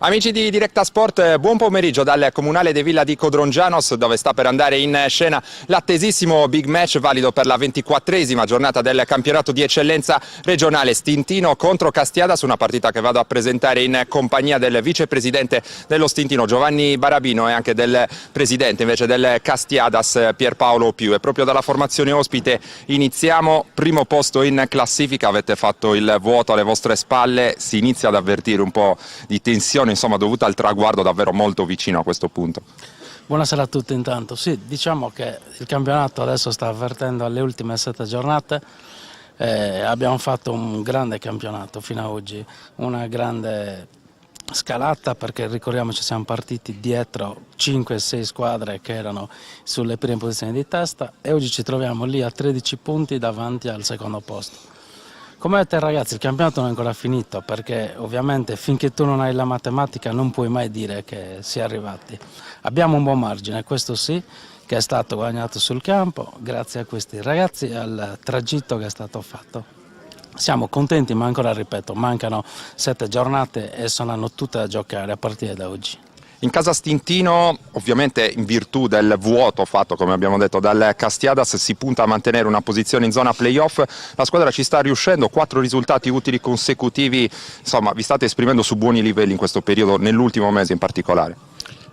Amici di Directa Sport, buon pomeriggio dal Comunale de Villa di Codrongianos, dove sta per andare in scena l'attesissimo big match valido per la 24esima giornata del campionato di eccellenza regionale Stintino contro Castiadas, una partita che vado a presentare in compagnia del vicepresidente dello Stintino Giovanni Barabino e anche del presidente invece del Castiadas Pierpaolo Più. E proprio dalla formazione ospite iniziamo, primo posto in classifica, avete fatto il vuoto alle vostre spalle, si inizia ad avvertire un po' di tensione, insomma, dovuta al traguardo davvero molto vicino a questo punto. Buonasera a tutti intanto. Sì, diciamo che il campionato adesso sta avvertendo alle ultime 7 giornate. Abbiamo fatto un grande campionato fino ad oggi, una grande scalata, perché ricordiamoci siamo partiti dietro 5-6 squadre che erano sulle prime posizioni di testa e oggi ci troviamo lì a 13 punti davanti al secondo posto. Come vedete ragazzi, il campionato non è ancora finito, perché ovviamente finché tu non hai la matematica non puoi mai dire che si è arrivati. Abbiamo un buon margine, questo sì, che è stato guadagnato sul campo grazie a questi ragazzi e al tragitto che è stato fatto. Siamo contenti, ma ancora ripeto, mancano 7 giornate e saranno tutte da giocare a partire da oggi. In casa Stintino, ovviamente in virtù del vuoto fatto, come abbiamo detto, dal Castiadas, si punta a mantenere una posizione in zona playoff. La squadra ci sta riuscendo, 4 risultati utili consecutivi, insomma vi state esprimendo su buoni livelli in questo periodo, nell'ultimo mese in particolare.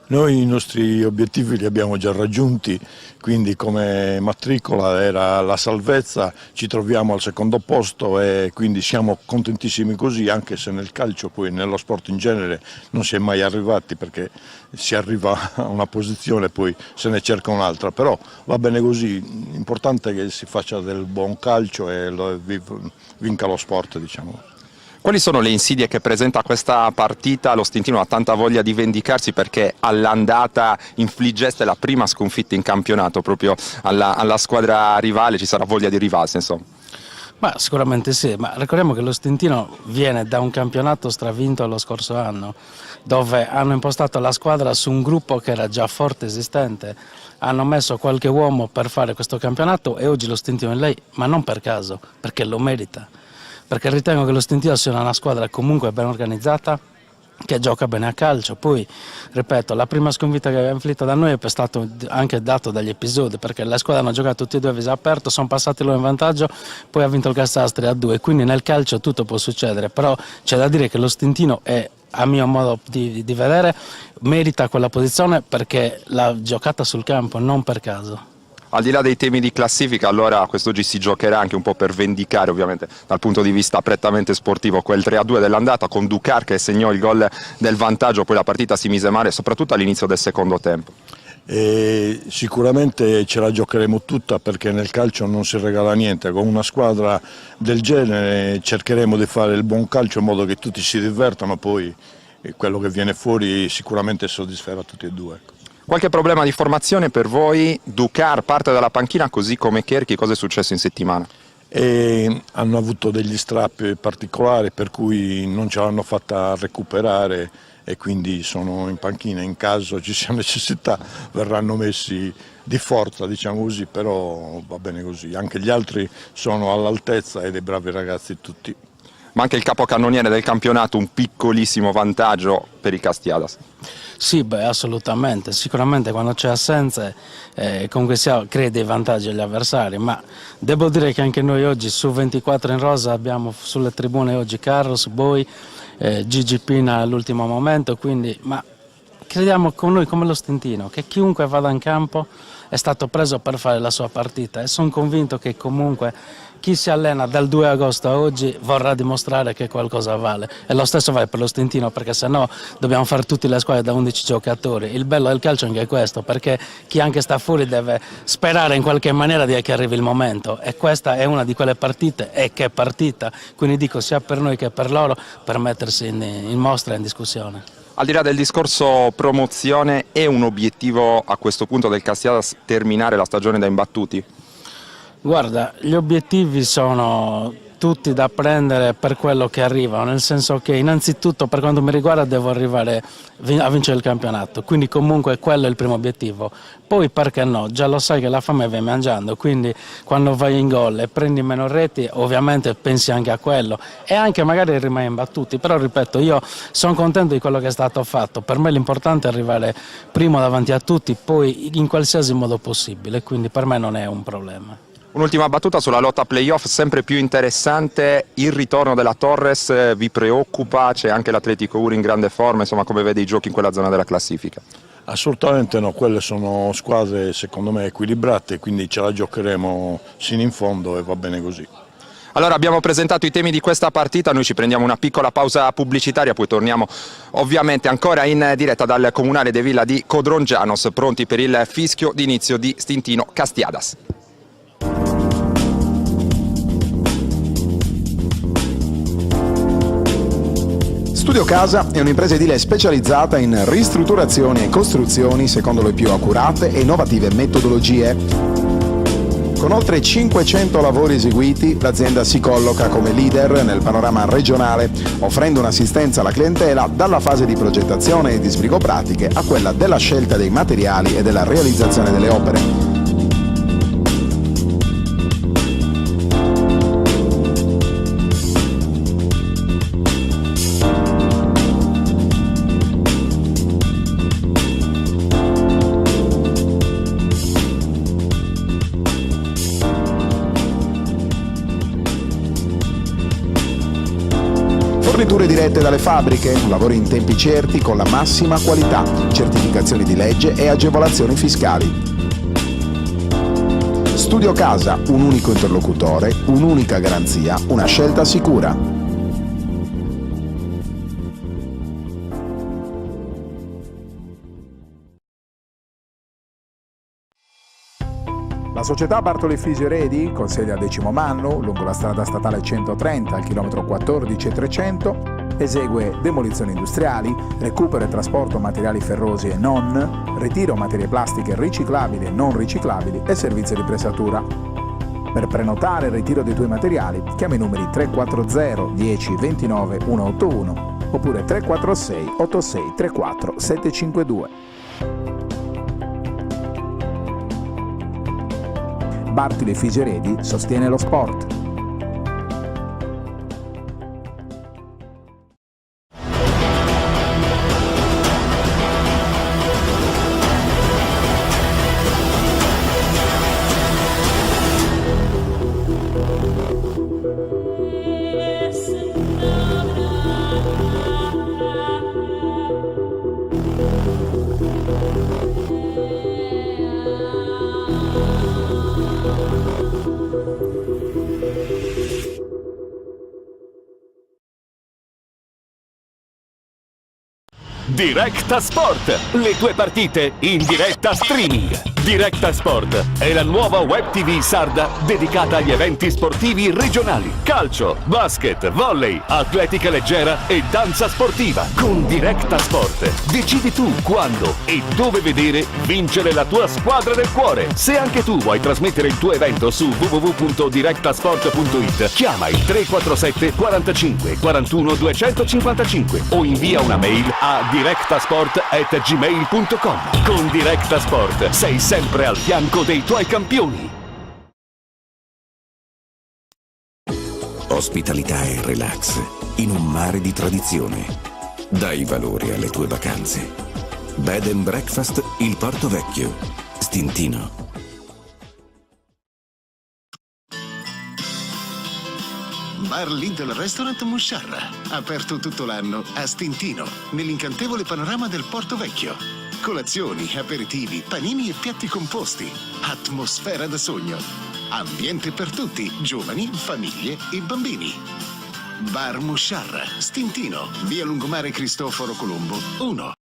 Noi i nostri obiettivi li abbiamo già raggiunti, quindi come matricola era la salvezza, ci troviamo al secondo posto e quindi siamo contentissimi così, anche se nel calcio, poi nello sport in genere, non si è mai arrivati, perché si arriva a una posizione e poi se ne cerca un'altra, però va bene così, l'importante è che si faccia del buon calcio e vinca lo sport, diciamo. Quali sono le insidie che presenta questa partita? Lo Stintino ha tanta voglia di vendicarsi perché all'andata infliggeste la prima sconfitta in campionato proprio alla squadra rivale, ci sarà voglia di rivalsa, insomma. Ma sicuramente sì, ma ricordiamo che lo Stintino viene da un campionato stravinto lo scorso anno, dove hanno impostato la squadra su un gruppo che era già forte, esistente, hanno messo qualche uomo per fare questo campionato e oggi lo Stintino è lì, ma non per caso, perché lo merita. Perché ritengo che lo Stintino sia una squadra comunque ben organizzata, che gioca bene a calcio. Poi, ripeto, la prima sconfitta che aveva inflitto da noi è stato anche dato dagli episodi, perché le squadre hanno giocato tutti e due a viso aperto, sono passati loro in vantaggio, poi ha vinto il Castiadas 3-2, quindi nel calcio tutto può succedere, però c'è da dire che lo Stintino è, a mio modo di vedere, merita quella posizione perché l'ha giocata sul campo, non per caso. Al di là dei temi di classifica, allora quest'oggi si giocherà anche un po' per vendicare, ovviamente dal punto di vista prettamente sportivo, quel 3-2 dell'andata con Ducar che segnò il gol del vantaggio, poi la partita si mise male soprattutto all'inizio del secondo tempo. Sicuramente ce la giocheremo tutta, perché nel calcio non si regala niente, con una squadra del genere cercheremo di fare il buon calcio in modo che tutti si divertano, poi quello che viene fuori sicuramente soddisferà tutti e due. Qualche problema di formazione per voi? Ducar parte dalla panchina così come Cherchi, cosa è successo in settimana? Hanno avuto degli strappi particolari per cui non ce l'hanno fatta recuperare e quindi sono in panchina. In caso ci sia necessità verranno messi di forza, diciamo così, però va bene così. Anche gli altri sono all'altezza e dei bravi ragazzi tutti. Ma anche il capocannoniere del campionato, un piccolissimo vantaggio per il Castiadas. Sì, beh, assolutamente, sicuramente quando c'è assenze comunque crea dei vantaggi agli avversari, ma devo dire che anche noi oggi su 24 in rosa abbiamo sulle tribune oggi Carlos, Boi, Gigi Pina all'ultimo momento, quindi, ma crediamo con noi come lo Stintino, che chiunque vada in campo è stato preso per fare la sua partita e sono convinto che comunque chi si allena dal 2 agosto a oggi vorrà dimostrare che qualcosa vale, e lo stesso vale per lo Stintino, perché se no dobbiamo fare tutte le squadre da 11 giocatori. Il bello del calcio è anche questo, perché chi anche sta fuori deve sperare in qualche maniera che arrivi il momento, e questa è una di quelle partite, e che partita, quindi dico sia per noi che per loro, per mettersi in mostra e in discussione. Al di là del discorso promozione, è un obiettivo a questo punto del Castiadas terminare la stagione da imbattuti? Guarda, gli obiettivi sono tutti da prendere per quello che arrivano, nel senso che innanzitutto per quanto mi riguarda devo arrivare a vincere il campionato, quindi comunque quello è il primo obiettivo. Poi perché no, già lo sai che la fame viene mangiando, quindi quando vai in gol e prendi meno reti ovviamente pensi anche a quello e anche magari rimani imbattuti, però ripeto, io sono contento di quello che è stato fatto, per me l'importante è arrivare primo davanti a tutti, poi in qualsiasi modo possibile, quindi per me non è un problema. Un'ultima battuta sulla lotta playoff, sempre più interessante, il ritorno della Torres vi preoccupa? C'è anche l'Atletico Uri in grande forma, insomma come vede i giochi in quella zona della classifica? Assolutamente no, quelle sono squadre secondo me equilibrate, quindi ce la giocheremo sino in fondo e va bene così. Allora abbiamo presentato i temi di questa partita, noi ci prendiamo una piccola pausa pubblicitaria, poi torniamo ovviamente ancora in diretta dal Comunale de Villa di Codrongianos, pronti per il fischio d'inizio di Stintino Castiadas. Studio Casa è un'impresa edile specializzata in ristrutturazioni e costruzioni secondo le più accurate e innovative metodologie. Con oltre 500 lavori eseguiti, l'azienda si colloca come leader nel panorama regionale, offrendo un'assistenza alla clientela dalla fase di progettazione e di sbrigo pratiche a quella della scelta dei materiali e della realizzazione delle opere. Forniture dirette dalle fabbriche, lavori in tempi certi con la massima qualità, certificazioni di legge e agevolazioni fiscali. Studio Casa, un unico interlocutore, un'unica garanzia, una scelta sicura. La società Bartoli Frigeredi, con sede a Decimo Mannu, lungo la strada statale 130 al chilometro 14 e 300, esegue demolizioni industriali, recupero e trasporto materiali ferrosi e non, ritiro materie plastiche riciclabili e non riciclabili e servizio di pressatura. Per prenotare il ritiro dei tuoi materiali, chiama i numeri 340 10 29 181 oppure 346 86 34 752. Bartoli Frigeredi sostiene lo sport. Directa Sport, le tue partite in diretta streaming. Directa Sport è la nuova web TV sarda dedicata agli eventi sportivi regionali. Calcio, basket, volley, atletica leggera e danza sportiva. Con Directa Sport decidi tu quando e dove vedere vincere la tua squadra del cuore. Se anche tu vuoi trasmettere il tuo evento su www.directasport.it, chiama il 347 45 41 255 o invia una mail a directasport@gmail.com. Con Directa Sport sei sempre al fianco dei tuoi campioni. Ospitalità e relax in un mare di tradizione. Dai valore alle tue vacanze. Bed and Breakfast Il Porto Vecchio, Stintino. Bar Lidl Restaurant Musciarra, aperto tutto l'anno a Stintino, nell'incantevole panorama del Porto Vecchio. Colazioni, aperitivi, panini e piatti composti. Atmosfera da sogno. Ambiente per tutti, giovani, famiglie e bambini. Bar Musciarra, Stintino, via Lungomare Cristoforo Colombo, 1.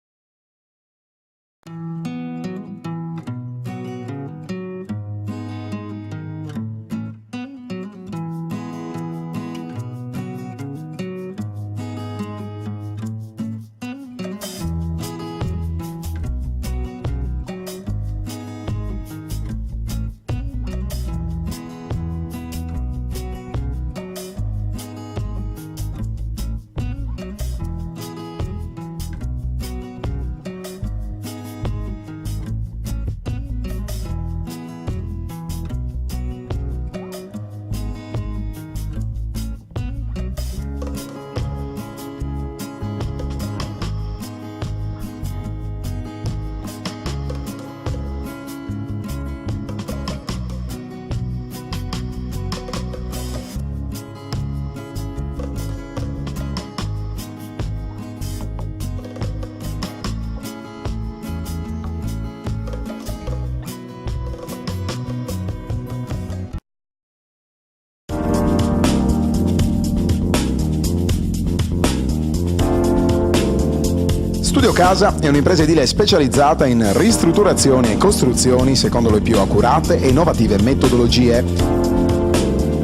Studio Casa è un'impresa edile specializzata in ristrutturazioni e costruzioni secondo le più accurate e innovative metodologie.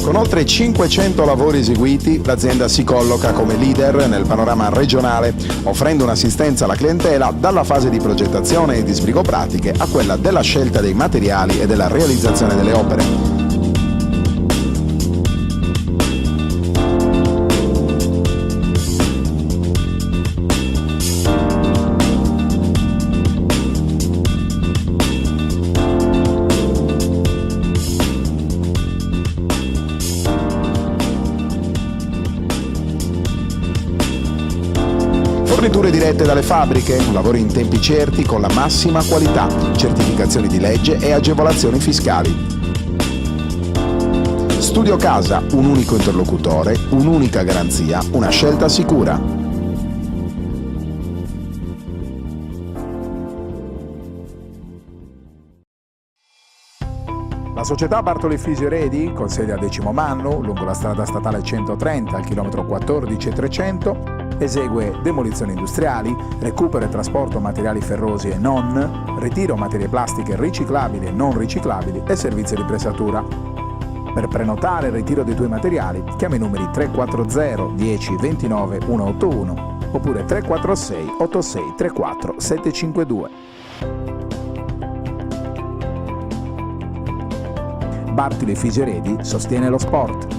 Con oltre 500 lavori eseguiti, l'azienda si colloca come leader nel panorama regionale, offrendo un'assistenza alla clientela dalla fase di progettazione e di sbrigo pratiche a quella della scelta dei materiali e della realizzazione delle opere. Forniture dirette dalle fabbriche, lavori in tempi certi con la massima qualità, certificazioni di legge e agevolazioni fiscali. Studio Casa, un unico interlocutore, un'unica garanzia, una scelta sicura. La società Bartoli Fisi Redi, con sede a Decimomannu, lungo la strada statale 130 al chilometro 14,300, esegue demolizioni industriali, recupero e trasporto materiali ferrosi e non, ritiro materie plastiche riciclabili e non riciclabili e servizio di pressatura. Per prenotare il ritiro dei tuoi materiali, chiama i numeri 340 10 29 181 oppure 346 86 34 752. Bartoli Fisi Redi sostiene lo sport.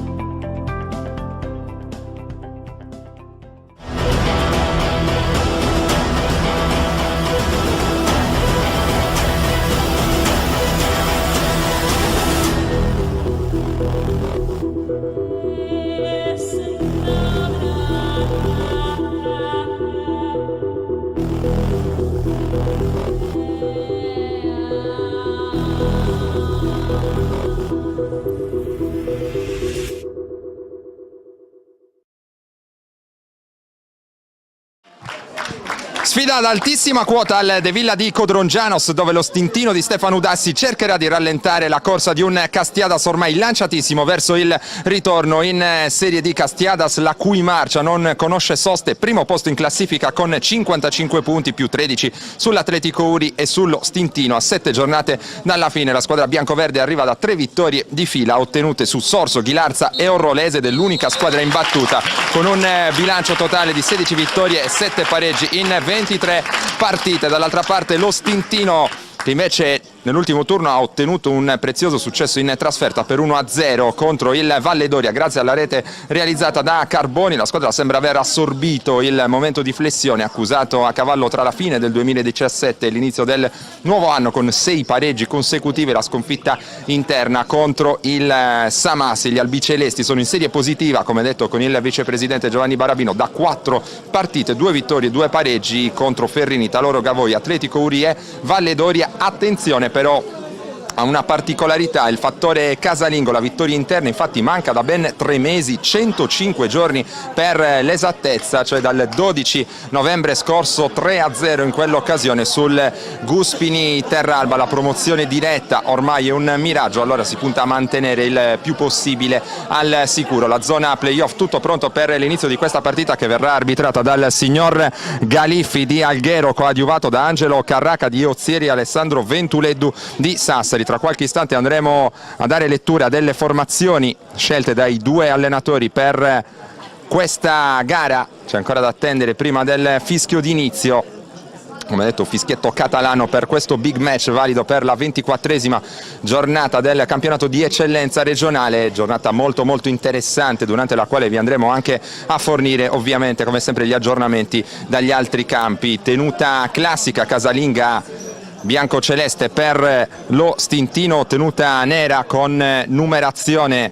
Sfida ad altissima quota al De Villa di Codrongianos, dove lo stintino di Stefano Udassi cercherà di rallentare la corsa di un Castiadas ormai lanciatissimo verso il ritorno in Serie D. Castiadas, la cui marcia non conosce soste, primo posto in classifica con 55 punti più 13 sull'Atletico Uri e sullo stintino. A 7 giornate dalla fine la squadra biancoverde arriva da 3 vittorie di fila ottenute su Sorso, Ghilarza e Orrolese, dell'unica squadra imbattuta, con un bilancio totale di 16 vittorie e 7 pareggi in 23 partite. Dall'altra parte lo stintino, che invece nell'ultimo turno ha ottenuto un prezioso successo in trasferta per 1-0 contro il Valle d'Oria grazie alla rete realizzata da Carboni. La squadra sembra aver assorbito il momento di flessione accusato a cavallo tra la fine del 2017 e l'inizio del nuovo anno, con 6 pareggi consecutivi e la sconfitta interna contro il Samassi. Gli albicelesti sono in serie positiva, come detto, con il vicepresidente Giovanni Barabino, da 4 partite, 2 vittorie e 2 pareggi contro Ferrini, Taloro Gavoia, Atletico Uri e Valle d'Oria. Attenzione però ha una particolarità, il fattore casalingo. La vittoria interna infatti manca da ben 3 mesi, 105 giorni per l'esattezza, cioè dal 12 novembre scorso, 3-0 in quell'occasione sul Guspini Terralba. La promozione diretta ormai è un miraggio, allora si punta a mantenere il più possibile al sicuro la zona playoff. Tutto pronto per l'inizio di questa partita, che verrà arbitrata dal signor Galiffi di Alghero, coadiuvato da Angelo Carraca di Ozieri e Alessandro Ventuleddu di Sassari. Tra qualche istante andremo a dare lettura delle formazioni scelte dai 2 allenatori per questa gara. C'è ancora da attendere prima del fischio d'inizio. Come detto, fischietto catalano per questo big match valido per la 24esima giornata del campionato di eccellenza regionale, giornata molto interessante, durante la quale vi andremo anche a fornire ovviamente come sempre gli aggiornamenti dagli altri campi. Tenuta classica casalinga bianco-celeste per lo stintino, tenuta nera con numerazione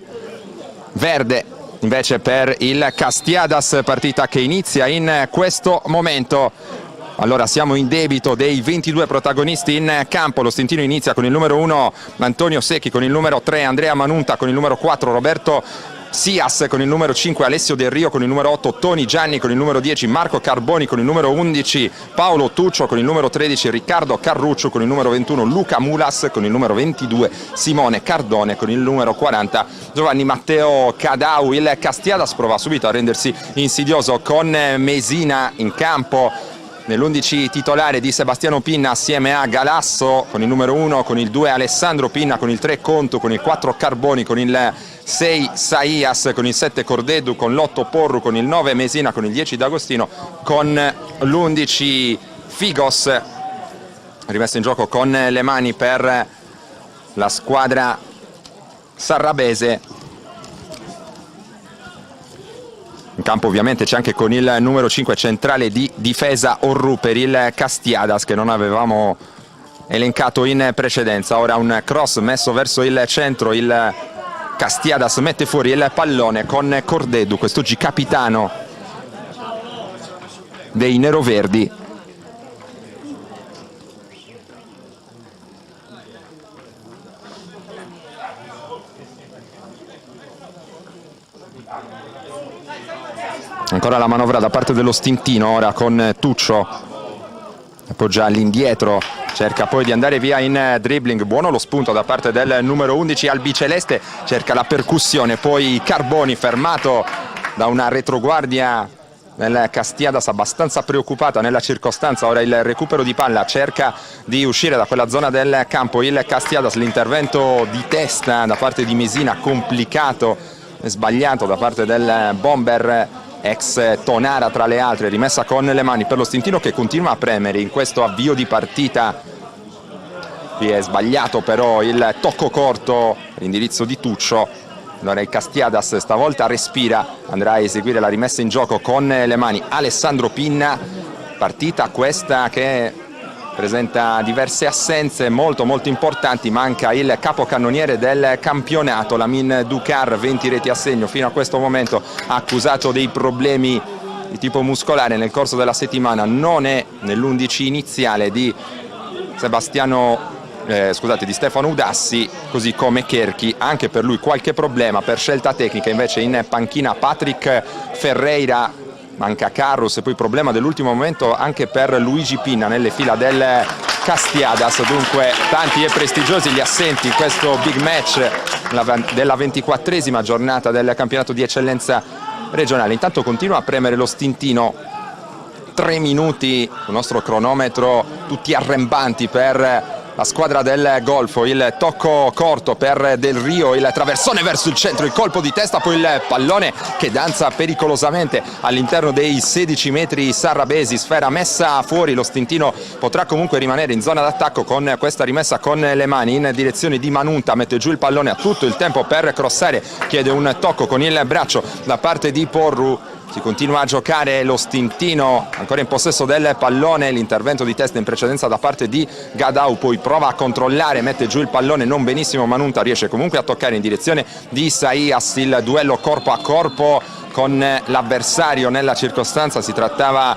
verde invece per il Castiadas, partita che inizia in questo momento. Allora siamo in debito dei 22 protagonisti in campo. Lo stintino inizia con il numero 1 Antonio Secchi, con il numero 3 Andrea Manunta, con il numero 4 Roberto Sias, con il numero 5 Alessio Del Rio, con il numero 8 Toni Gianni, con il numero 10 Marco Carboni, con il numero 11 Paolo Tuccio, con il numero 13 Riccardo Carruccio, con il numero 21 Luca Mulas, con il numero 22 Simone Cardone, con il numero 40 Giovanni Matteo Cadau. Il Castiadas prova subito a rendersi insidioso con Mesina in campo. nell'11 titolare di Sebastiano Pinna assieme a Galasso, con il numero 1, con il 2 Alessandro Pinna, con il 3 Contu, con il 4 Carboni, con il 6 Saias, con il 7 Cordedu, con l'8 Porru, con il 9 Mesina, con il 10 D'Agostino, con l'11 Figos, rimesso in gioco con le mani per la squadra sarrabese. In campo ovviamente c'è anche con il numero 5 centrale di difesa Orru per il Castiadas, che non avevamo elencato in precedenza. Ora un cross messo verso il centro, il Castiadas mette fuori il pallone con Cordedu, quest'oggi capitano dei neroverdi. Ancora la manovra da parte dello Stintino, ora con Tuccio, appoggia all'indietro, cerca poi di andare via in dribbling, buono lo spunto da parte del numero 11 albiceleste, cerca la percussione, poi Carboni fermato da una retroguardia del Castiadas abbastanza preoccupata nella circostanza. Ora il recupero di palla, cerca di uscire da quella zona del campo il Castiadas, l'intervento di testa da parte di Mesina complicato e sbagliato da parte del bomber ex Tonara tra le altre, rimessa con le mani per lo Stintino che continua a premere in questo avvio di partita. Qui è sbagliato però il tocco corto, l'indirizzo di Tuccio. Allora il Castiadas stavolta respira, andrà a eseguire la rimessa in gioco con le mani Alessandro Pinna. Partita questa che presenta diverse assenze molto importanti, manca il capocannoniere del campionato, Lamin Ducar, 20 reti a segno fino a questo momento, ha accusato dei problemi di tipo muscolare nel corso della settimana, non è nell'11 iniziale di di Stefano Udassi, così come Cherchi, anche per lui qualche problema per scelta tecnica. Invece in panchina Patrick Ferreira, manca Carrus e poi problema dell'ultimo momento anche per Luigi Pinna nelle fila del Castiadas. Dunque tanti e prestigiosi gli assenti in questo big match della 24esima giornata del campionato di eccellenza regionale. Intanto continua a premere lo Stintino, 3 minuti, il nostro cronometro, tutti arrembanti per la squadra del Golfo. Il tocco corto per Del Rio, il traversone verso il centro, il colpo di testa, poi il pallone che danza pericolosamente all'interno dei 16 metri sarrabesi, sfera messa fuori. Lo Stintino potrà comunque rimanere in zona d'attacco con questa rimessa con le mani in direzione di Manunta, mette giù il pallone, ha tutto il tempo per crossare, chiede un tocco con il braccio da parte di Porru. Si continua a giocare, lo Stintino ancora in possesso del pallone, l'intervento di testa in precedenza da parte di Gadau, poi prova a controllare, mette giù il pallone, non benissimo Manunta, riesce comunque a toccare in direzione di Saias. Il duello corpo a corpo con l'avversario, nella circostanza si trattava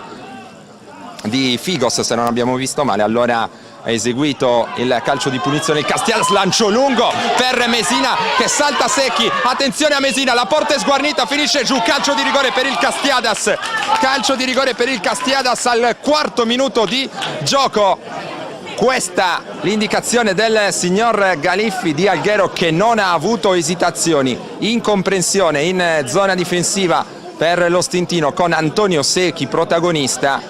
di Figos se non abbiamo visto male. Allora ha eseguito il calcio di punizione il Castiadas, lancio lungo per Mesina che salta Secchi, attenzione a Mesina, la porta è sguarnita, finisce giù, calcio di rigore per il Castiadas, calcio di rigore per il Castiadas al 4° minuto di gioco. Questa l'indicazione del signor Galiffi di Alghero, che non ha avuto esitazioni, incomprensione in zona difensiva per lo Stintino con Antonio Secchi protagonista.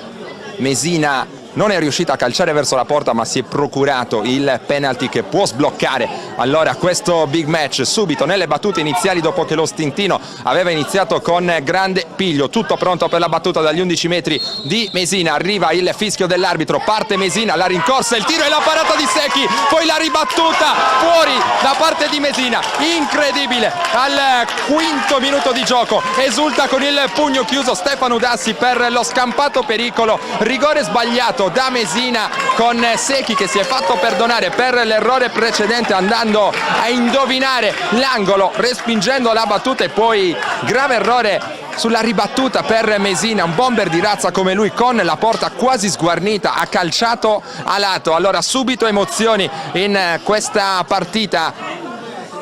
Mesina non è riuscita a calciare verso la porta, ma si è procurato il penalty che può sbloccare allora questo big match. Subito nelle battute iniziali, dopo che lo Stintino aveva iniziato con grande piglio, tutto pronto per la battuta dagli 11 metri di Mesina, arriva il fischio dell'arbitro, parte Mesina, la rincorsa, il tiro e la parata di Secchi, poi la ribattuta fuori da parte di Mesina, incredibile. Al 5° minuto di gioco esulta con il pugno chiuso Stefano Udassi per lo scampato pericolo, rigore sbagliato da Mesina con Secchi che si è fatto perdonare per l'errore precedente andando a indovinare l'angolo respingendo la battuta, e poi grave errore sulla ribattuta per Mesina, un bomber di razza come lui con la porta quasi sguarnita ha calciato a lato. Allora subito emozioni in questa partita,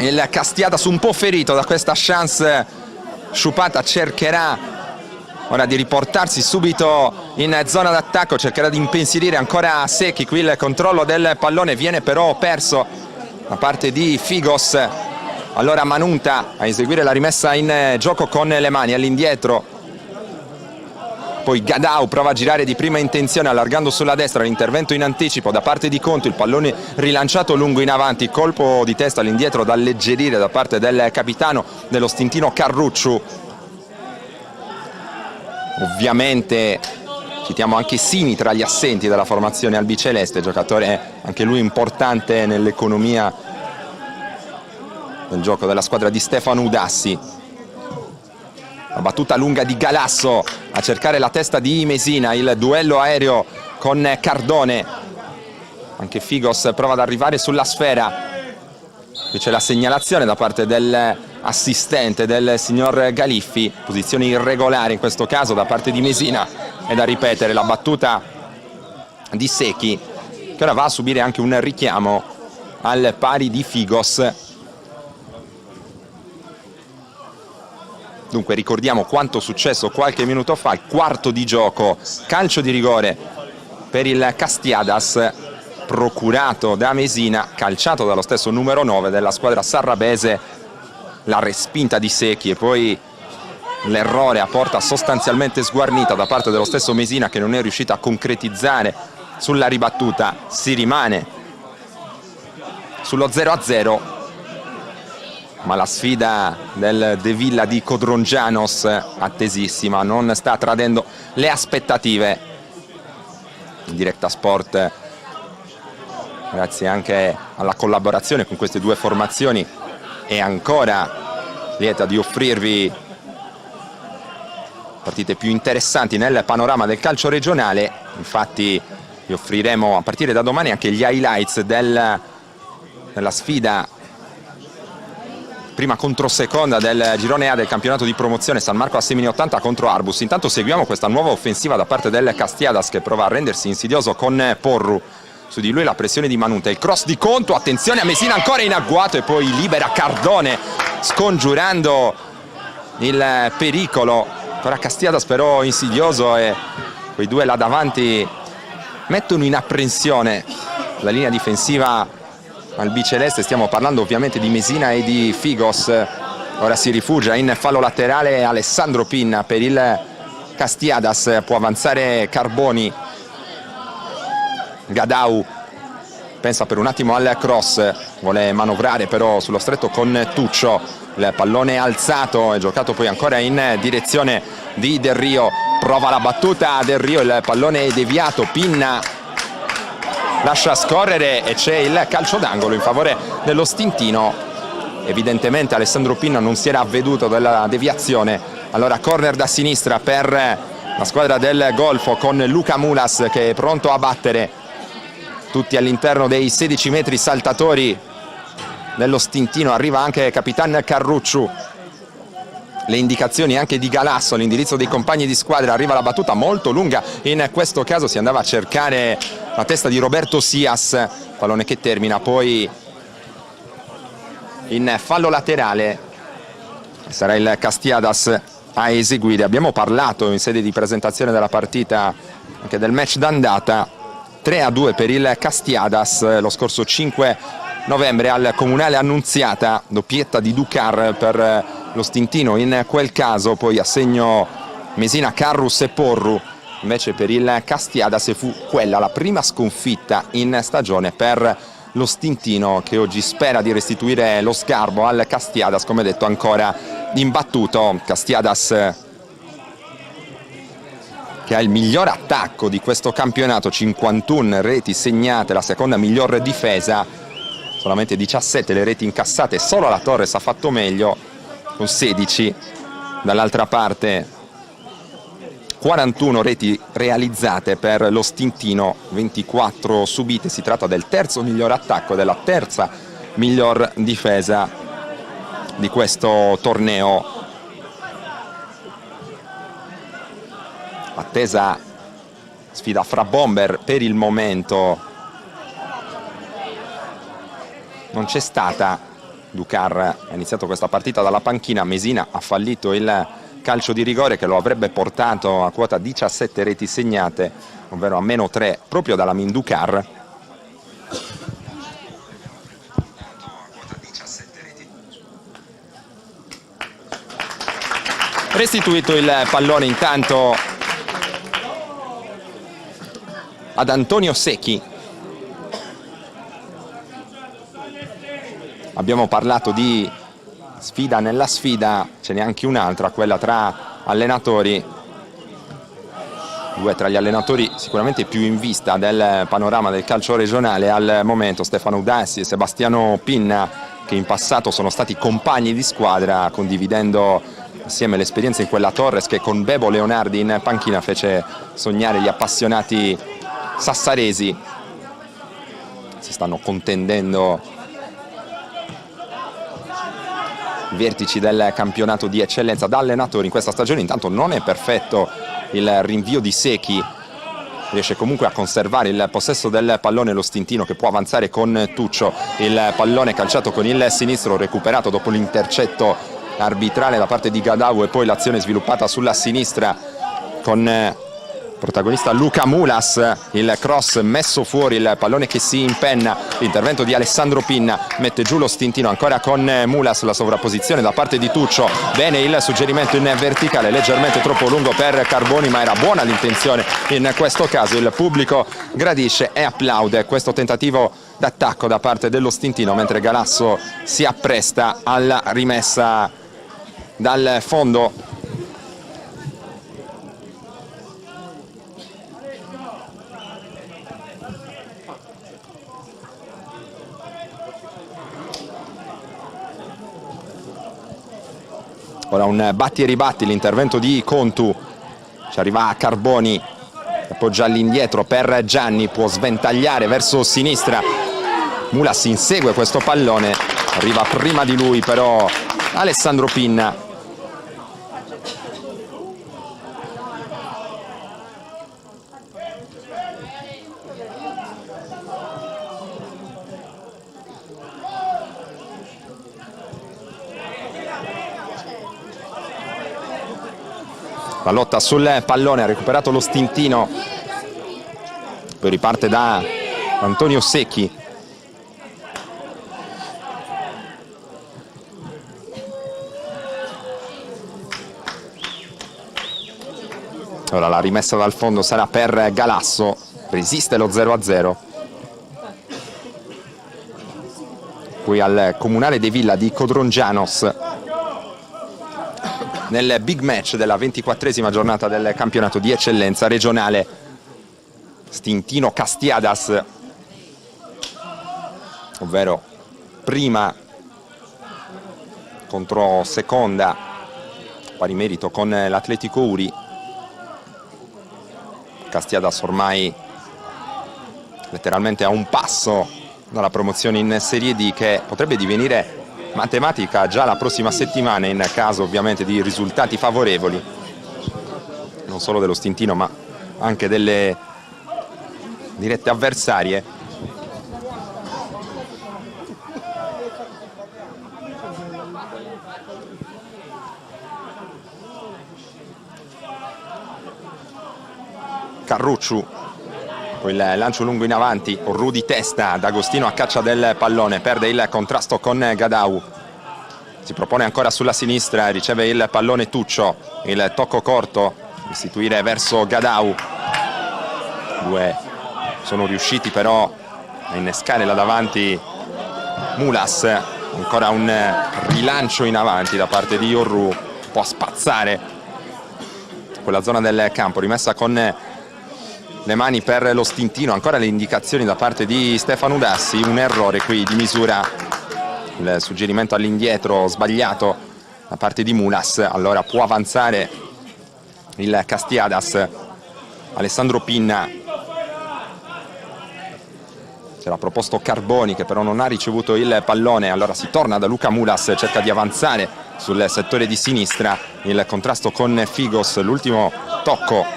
il Castiadas un po' ferito da questa chance sciupata cercherà ora di riportarsi subito in zona d'attacco, cercherà di impensierire ancora Secchi. Qui il controllo del pallone viene però perso da parte di Figos. Allora Manunta a eseguire la rimessa in gioco con le mani all'indietro, poi Gadau prova a girare di prima intenzione allargando sulla destra, l'intervento in anticipo da parte di Conto, il pallone rilanciato lungo in avanti, colpo di testa all'indietro da alleggerire da parte del capitano dello stintino Carrucciu. Ovviamente citiamo anche Sini tra gli assenti della formazione albiceleste, giocatore anche lui importante nell'economia del gioco della squadra di Stefano Udassi. La battuta lunga di Galasso a cercare la testa di Mesina, il duello aereo con Cardone, anche Figos prova ad arrivare sulla sfera, qui c'è la segnalazione da parte dell'assistente del signor Galiffi, posizione irregolare in questo caso da parte di Mesina. È da ripetere la battuta di Secchi, che ora va a subire anche un richiamo al pari di Figos. Dunque ricordiamo quanto successo qualche minuto fa, il quarto di gioco, calcio di rigore per il Castiadas, procurato da Mesina, calciato dallo stesso numero 9 della squadra sarrabese, la respinta di Secchi e poi l'errore a porta sostanzialmente sguarnita da parte dello stesso Mesina, che non è riuscito a concretizzare sulla ribattuta. Si rimane sullo 0-0, ma la sfida del De Villa di Codrongianos, attesissima, non sta tradendo le aspettative. In Diretta Sport, grazie anche alla collaborazione con queste due formazioni, è ancora lieta di offrirvi partite più interessanti nel panorama del calcio regionale. Infatti vi offriremo a partire da domani anche gli highlights della sfida prima contro seconda del girone A del campionato di promozione, San Marco a Semini 80 contro Arbus. Intanto seguiamo questa nuova offensiva da parte del Castiadas, che prova a rendersi insidioso con Porru. Su di lui la pressione di Manunta, il cross di Conto, attenzione a Mesina ancora in agguato e poi libera Cardone scongiurando il pericolo. Ancora Castiadas però insidioso, e quei due là davanti mettono in apprensione la linea difensiva albiceleste. Stiamo parlando ovviamente di Mesina e di Figos. Ora si rifugia in fallo laterale Alessandro Pinna per il Castiadas, può avanzare Carboni. Gadau pensa per un attimo al cross, vuole manovrare però sullo stretto con Tuccio, il pallone alzato e giocato poi ancora in direzione di Del Rio, prova la battuta Del Rio, il pallone è deviato, Pinna lascia scorrere e c'è il calcio d'angolo in favore dello stintino. Evidentemente Alessandro Pinna non si era avveduto della deviazione, allora corner da sinistra per la squadra del Golfo con Luca Mulas che è pronto a battere. Tutti all'interno dei 16 metri saltatori dello stintino, arriva anche Capitan Carrucciu. Le indicazioni anche di Galasso, l'indirizzo dei compagni di squadra, arriva la battuta molto lunga, in questo caso si andava a cercare la testa di Roberto Sias, pallone che termina poi in fallo laterale. Sarà il Castiadas a eseguire. Abbiamo parlato in sede di presentazione della partita anche del match d'andata. 3-2 per il Castiadas lo scorso 5 novembre al Comunale Annunziata, doppietta di Ducar per lo stintino in quel caso, poi a segno Mesina, Carrus e Porru. Invece per il Castiadas fu quella la prima sconfitta in stagione per lo stintino, che oggi spera di restituire lo sgarbo al Castiadas, come detto ancora imbattuto. Castiadas che ha il miglior attacco di questo campionato, 51 reti segnate, la seconda miglior difesa, solamente 17 le reti incassate, solo la Torres ha fatto meglio con 16. Dall'altra parte 41 reti realizzate per lo stintino, 24 subite. Si tratta del terzo miglior attacco, della terza miglior difesa di questo torneo. Attesa sfida fra bomber, per il momento non c'è stata. Ducar ha iniziato questa partita dalla panchina, Mesina ha fallito il calcio di rigore che lo avrebbe portato a quota 17 reti segnate, ovvero a -3 proprio dalla Minducar. Restituito il pallone intanto ad Antonio Secchi. Abbiamo parlato di sfida nella sfida, ce n'è anche un'altra, quella tra allenatori, due tra gli allenatori sicuramente più in vista del panorama del calcio regionale al momento, Stefano Udassi e Sebastiano Pinna, che in passato sono stati compagni di squadra, condividendo insieme l'esperienza in quella Torres che con Bebo Leonardi in panchina fece sognare gli appassionati sassaresi. Si stanno contendendo vertici del campionato di eccellenza da allenatori in questa stagione. Intanto non è perfetto il rinvio di Secchi, riesce comunque a conservare il possesso del pallone lo Stintino, che può avanzare con Tuccio. Il pallone calciato con il sinistro, recuperato dopo l'intercetto arbitrale da parte di Gadau, e poi l'azione sviluppata sulla sinistra con protagonista Luca Mulas, il cross messo fuori, il pallone che si impenna, l'intervento di Alessandro Pinna, mette giù lo Stintino ancora con Mulas, la sovrapposizione da parte di Tuccio, bene il suggerimento in verticale, leggermente troppo lungo per Carboni, ma era buona l'intenzione in questo caso. Il pubblico gradisce e applaude questo tentativo d'attacco da parte dello Stintino, mentre Galasso si appresta alla rimessa dal fondo. Ora un batti e ribatti, l'intervento di Contu, ci arriva Carboni, appoggia all'indietro per Gianni, può sventagliare verso sinistra, Mulas insegue questo pallone, arriva prima di lui però Alessandro Pinna. La lotta sul pallone, ha recuperato lo Stintino, poi riparte da Antonio Secchi. Ora la rimessa dal fondo sarà per Galasso, resiste lo 0-0. Qui al Comunale de Villa di Codrongianos, nel big match della 24esima giornata del campionato di eccellenza regionale. Stintino Castiadas, ovvero prima contro seconda, pari merito con l'Atletico Uri. Castiadas ormai letteralmente a un passo dalla promozione in Serie D, che potrebbe divenire matematica già la prossima settimana in caso ovviamente di risultati favorevoli, non solo dello Stintino ma anche delle dirette avversarie. Carrucciu, poi il lancio lungo in avanti, Orru di testa, D'Agostino a caccia del pallone, perde il contrasto con Gadau, si propone ancora sulla sinistra, riceve il pallone Tuccio, il tocco corto, istituire verso Gadau, due sono riusciti però a innescare là davanti Mulas, ancora un rilancio in avanti da parte di Orru, può spazzare quella zona del campo, rimessa con le mani per lo Stintino, ancora le indicazioni da parte di Stefano Udassi, un errore qui di misura, il suggerimento all'indietro sbagliato da parte di Mulas. Allora può avanzare il Castiadas, Alessandro Pinna, c'era proposto Carboni che però non ha ricevuto il pallone, allora si torna da Luca Mulas, cerca di avanzare sul settore di sinistra, il contrasto con Figos, l'ultimo tocco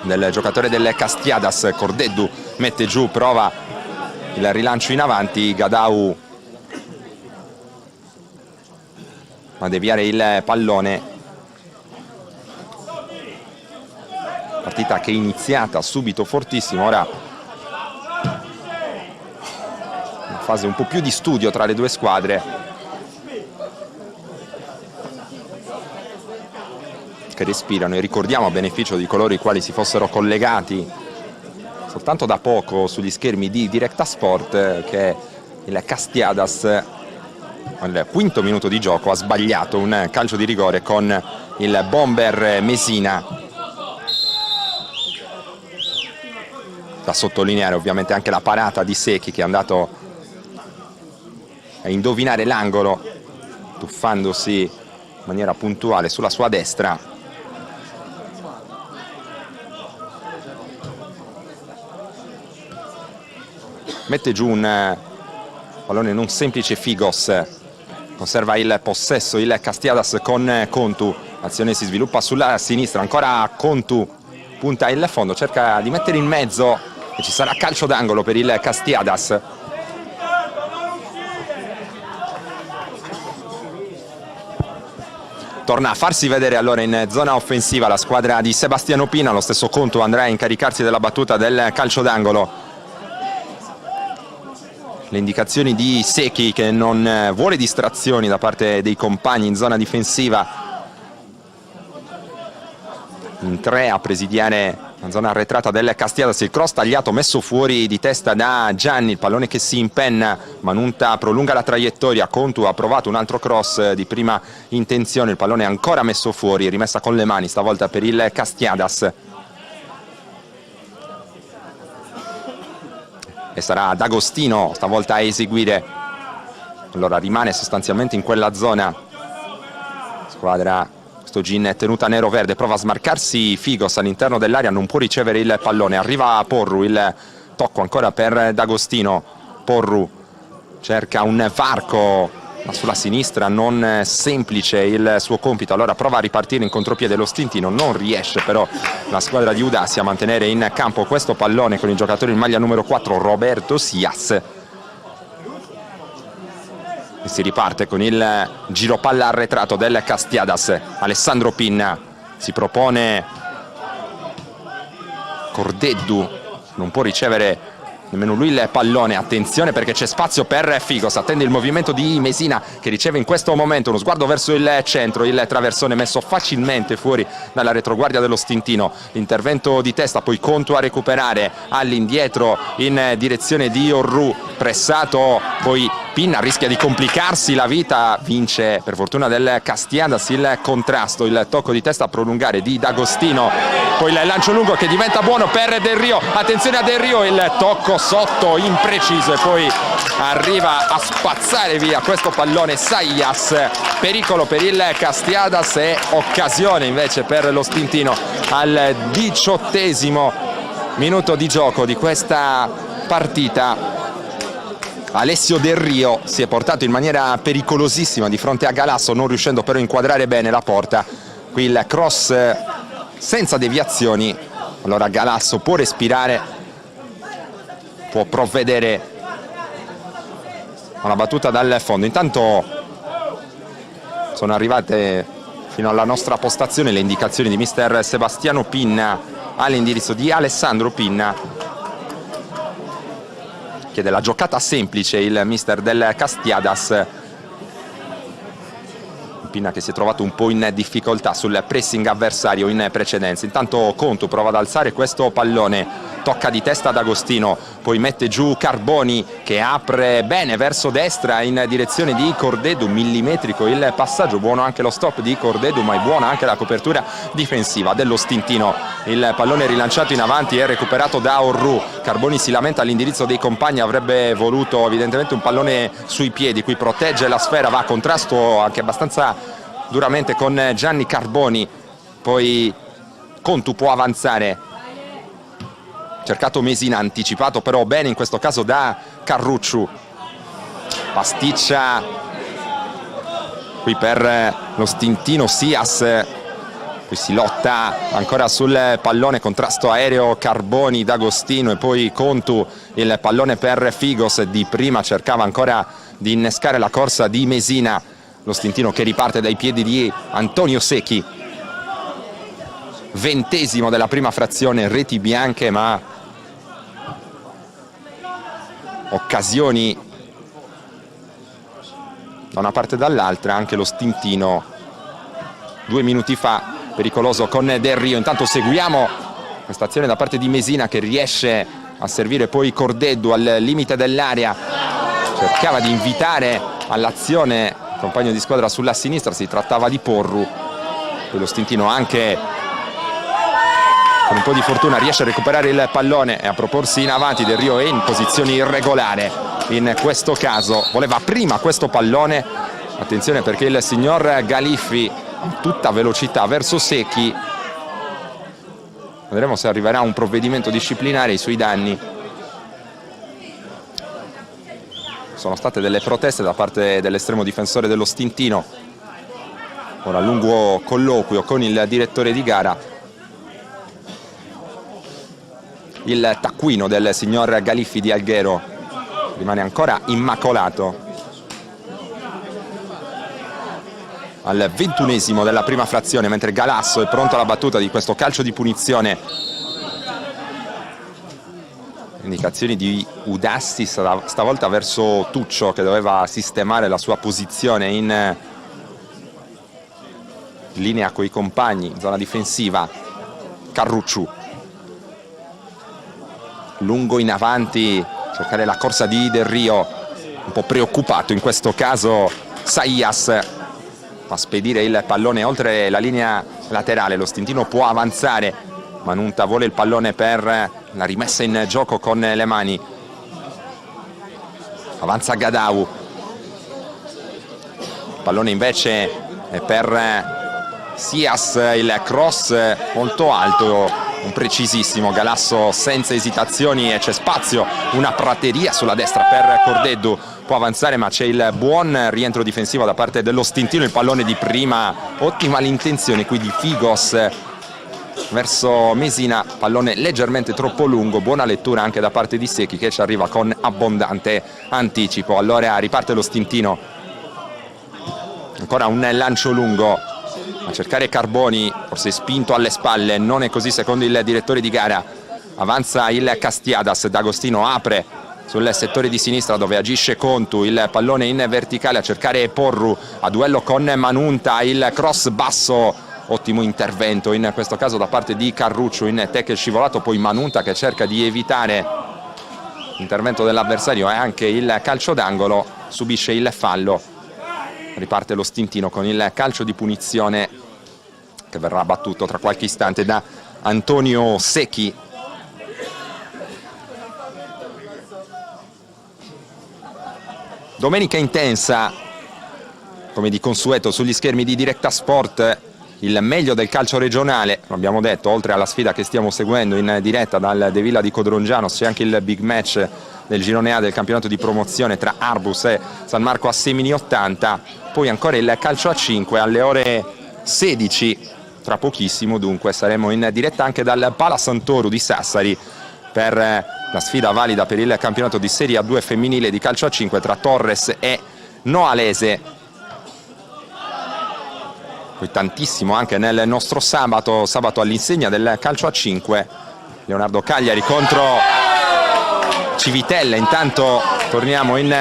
del giocatore del Castiadas, Cordeddu mette giù, prova il rilancio in avanti, Gadau a deviare il pallone. Partita che è iniziata subito fortissimo, ora una fase un po' più di studio tra le due squadre, che respirano, e ricordiamo a beneficio di coloro i quali si fossero collegati soltanto da poco sugli schermi di Directa Sport che il Castiadas al quinto minuto di gioco ha sbagliato un calcio di rigore con il bomber Mesina. Da sottolineare ovviamente anche la parata di Secchi, che è andato a indovinare l'angolo tuffandosi in maniera puntuale sulla sua destra. Mette giù un pallone non semplice Figos, conserva il possesso il Castiadas con Contu, l'azione si sviluppa sulla sinistra, ancora Contu punta il fondo, cerca di mettere in mezzo e ci sarà calcio d'angolo per il Castiadas. Torna a farsi vedere allora in zona offensiva la squadra di Sebastiano Pinna, lo stesso Contu andrà a incaricarsi della battuta del calcio d'angolo. Le indicazioni di Secchi, che non vuole distrazioni da parte dei compagni in zona difensiva. In tre a presidiare la zona arretrata del Castiadas, il cross tagliato messo fuori di testa da Gianni, il pallone che si impenna, Manunta prolunga la traiettoria, Contu ha provato un altro cross di prima intenzione, il pallone ancora messo fuori, rimessa con le mani stavolta per il Castiadas. E sarà D'Agostino stavolta a eseguire, allora rimane sostanzialmente in quella zona. Squadra, questo Gin tenuta nero-verde, prova a smarcarsi Figos all'interno dell'area, non può ricevere il pallone, arriva Porru, il tocco ancora per D'Agostino, Porru cerca un varco ma sulla sinistra, non semplice il suo compito, allora prova a ripartire in contropiede lo Stintino, non riesce però la squadra di Udasi a mantenere in campo questo pallone con il giocatore in maglia numero 4 Roberto Sias. E si riparte con il giro palla arretrato del Castiadas. Alessandro Pinna si propone, Cordeddu non può ricevere nemmeno lui il pallone, attenzione perché c'è spazio per Figos, attende il movimento di Mesina che riceve in questo momento uno sguardo verso il centro, il traversone messo facilmente fuori dalla retroguardia dello Stintino, l'intervento di testa, poi Contu a recuperare all'indietro in direzione di Orru, pressato, poi Pinna rischia di complicarsi la vita, vince per fortuna del Castiadas il contrasto, il tocco di testa a prolungare di D'Agostino, poi il lancio lungo che diventa buono per Del Rio, attenzione a Del Rio, il tocco sotto impreciso e poi arriva a spazzare via questo pallone Sayas, pericolo per il Castiadas e occasione invece per lo Stintino al 18° minuto di gioco di questa partita. Alessio Del Rio si è portato in maniera pericolosissima di fronte a Galasso, non riuscendo però a inquadrare bene la porta. Qui il cross senza deviazioni, allora Galasso può respirare, può provvedere a una battuta dal fondo. Intanto sono arrivate fino alla nostra postazione le indicazioni di mister Sebastiano Pinna all'indirizzo di Alessandro Pinna. Chiede la giocata semplice il mister del Castiadas. Pinna che si è trovato un po' in difficoltà sul pressing avversario in precedenza. Intanto Contu prova ad alzare questo pallone, tocca di testa ad Agostino, poi mette giù Carboni che apre bene verso destra in direzione di Cordeddu, millimetrico il passaggio, buono anche lo stop di Cordeddu ma è buona anche la copertura difensiva dello Stintino. Il pallone rilanciato in avanti è recuperato da Orru, Carboni si lamenta all'indirizzo dei compagni, avrebbe voluto evidentemente un pallone sui piedi, qui protegge la sfera, va a contrasto anche abbastanza duramente con Gianni Carboni, poi Contu può avanzare, cercato Mesina, anticipato però bene in questo caso da Carrucciu, pasticcia qui per lo Stintino Sias, qui si lotta ancora sul pallone, contrasto aereo Carboni, D'Agostino e poi Contu, il pallone per Figos, di prima cercava ancora di innescare la corsa di Mesina, lo Stintino che riparte dai piedi di Antonio Secchi. 20° della prima frazione, reti bianche ma occasioni da una parte e dall'altra, anche lo Stintino 2 minuti fa pericoloso con Del Rio. Intanto seguiamo questa azione da parte di Mesina che riesce a servire poi Cordeddu al limite dell'area, cercava di invitare all'azione il compagno di squadra sulla sinistra, si trattava di Porru, poi lo Stintino anche con un po' di fortuna riesce a recuperare il pallone e a proporsi in avanti. Del Rio è in posizione irregolare in questo caso, voleva prima questo pallone, attenzione perché il signor Galiffi in tutta velocità verso Secchi, vedremo se arriverà un provvedimento disciplinare ai suoi danni. Sono state delle proteste da parte dell'estremo difensore dello Stintino, ora lungo colloquio con il direttore di gara. Il taccuino del signor Galiffi di Alghero rimane ancora immacolato. Al 21esimo della prima frazione, mentre Galasso è pronto alla battuta di questo calcio di punizione. Indicazioni di Udasti stavolta verso Tuccio, che doveva sistemare la sua posizione in linea coi compagni in zona difensiva. Carrucciu lungo in avanti, cercare la corsa di Del Rio, un po' preoccupato in questo caso Saias, a spedire il pallone oltre la linea laterale. Lo Stintino può avanzare, Manunta vuole il pallone per la rimessa in gioco con le mani, avanza Gadau, il pallone invece è per Sias, il cross molto alto, un precisissimo Galasso senza esitazioni e c'è spazio, una prateria sulla destra per Cordeddu, può avanzare ma c'è il buon rientro difensivo da parte dello Stintino. Il pallone di prima, ottima l'intenzione qui di Figos verso Mesina, pallone leggermente troppo lungo, buona lettura anche da parte di Secchi che ci arriva con abbondante anticipo. Allora riparte lo Stintino, ancora un lancio lungo a cercare Carboni, forse spinto alle spalle, non è così secondo il direttore di gara. Avanza il Castiadas, D'Agostino apre sul settore di sinistra dove agisce Contu, il pallone in verticale a cercare Porru, a duello con Manunta, il cross basso, ottimo intervento in questo caso da parte di Carruccio in tackle scivolato, poi Manunta che cerca di evitare l'intervento dell'avversario e anche il calcio d'angolo, subisce il fallo. Riparte lo Stintino con il calcio di punizione che verrà battuto tra qualche istante da Antonio Secchi. Domenica intensa, come di consueto sugli schermi di Directa Sport, il meglio del calcio regionale, lo abbiamo detto, oltre alla sfida che stiamo seguendo in diretta dal De Villa di Codrongianos, c'è anche il big match del girone A del campionato di promozione tra Arbus e San Marco a Semini 80, poi ancora il calcio a 5 alle ore 16, tra pochissimo dunque saremo in diretta anche dal Pala Santoro di Sassari per la sfida valida per il campionato di Serie A2 femminile di calcio a 5 tra Torres e Noalese. Poi tantissimo anche nel nostro sabato all'insegna del calcio a 5, Leonardo Cagliari contro Civitella. Intanto torniamo in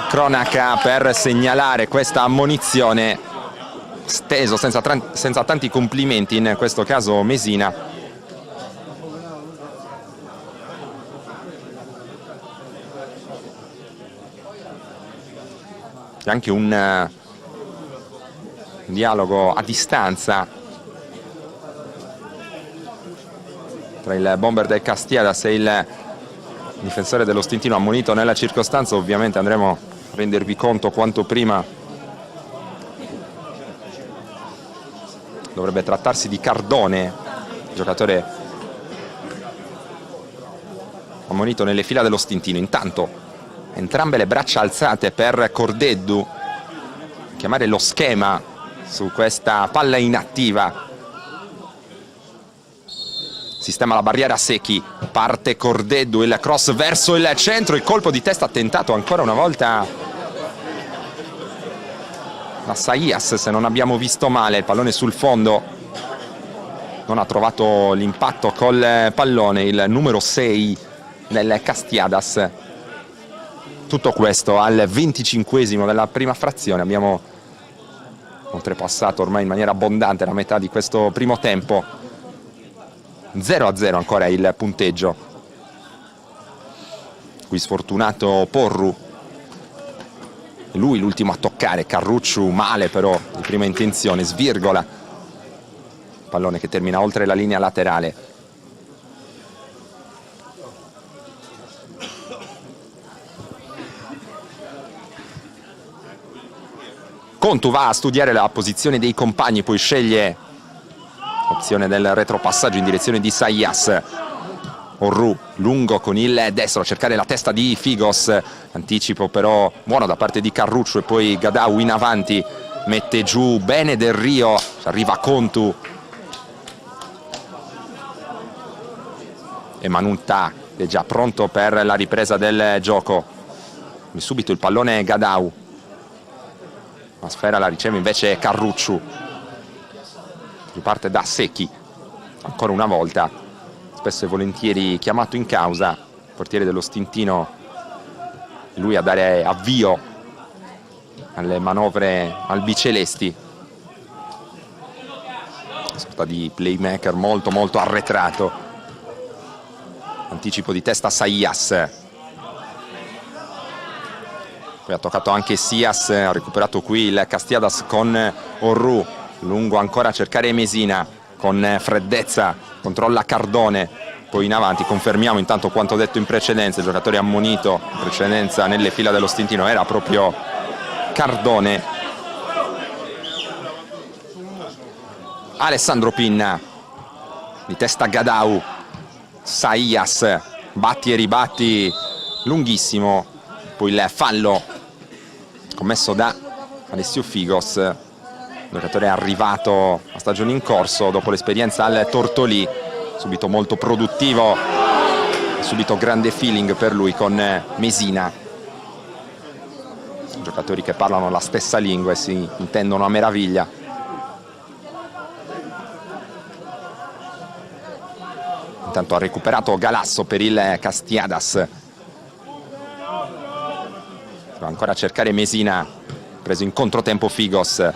cronaca per segnalare questa ammonizione, steso senza tanti complimenti in questo caso Mesina. C'è anche un dialogo a distanza tra il bomber del Castiadas e il difensore dello Stintino ammonito nella circostanza. Ovviamente andremo a rendervi conto quanto prima. Dovrebbe trattarsi di Cardone, giocatore ammonito nelle fila dello Stintino. Intanto entrambe le braccia alzate per Cordeddu, chiamare lo schema su questa palla inattiva. Sistema la barriera Secchi, parte Cordeddu, il cross verso il centro, il colpo di testa tentato ancora una volta da Saias, se non abbiamo visto male. Il pallone sul fondo, non ha trovato l'impatto col pallone il numero 6 del Castiadas. Tutto questo al 25esimo della prima frazione. Abbiamo oltrepassato ormai in maniera abbondante la metà di questo primo tempo. 0-0 ancora il punteggio. qui sfortunato Porru, lui l'ultimo a toccare, Carrucciu male però di prima intenzione, svirgola, pallone che termina oltre la linea laterale. Contu va a studiare la posizione dei compagni, poi sceglie l'opzione del retropassaggio in direzione di Sayas. Orru lungo con il destro a cercare la testa di Figos, anticipo però buono da parte di Carrucciu e poi Gadau in avanti, mette giù bene Del Rio, arriva Contu e Manunta è già pronto per la ripresa del gioco. Subito il pallone Gadau, la sfera la riceve invece Carrucciu, riparte da Secchi ancora una volta, spesso e volentieri chiamato in causa, il portiere dello Stintino, lui a dare avvio alle manovre albicelesti, una sorta di playmaker molto molto arretrato. Anticipo di testa Sayas, poi ha toccato anche Sias, ha recuperato qui il Castiadas con Orru, lungo ancora a cercare Mesina, con freddezza controlla Cardone, poi in avanti confermiamo intanto quanto detto in precedenza, il giocatore ammonito in precedenza nelle fila dello Stintino era proprio Cardone. Alessandro Pinna, di testa Gadau, Sayas, batti e ribatti lunghissimo, poi il fallo commesso da Alessio Figos, giocatore arrivato a stagione in corso dopo l'esperienza al Tortolì, subito molto produttivo, subito grande feeling per lui con Mesina, giocatori che parlano la stessa lingua e si intendono a meraviglia. Intanto ha recuperato Galasso per il Castiadas, va ancora a cercare Mesina, preso in controtempo Figos,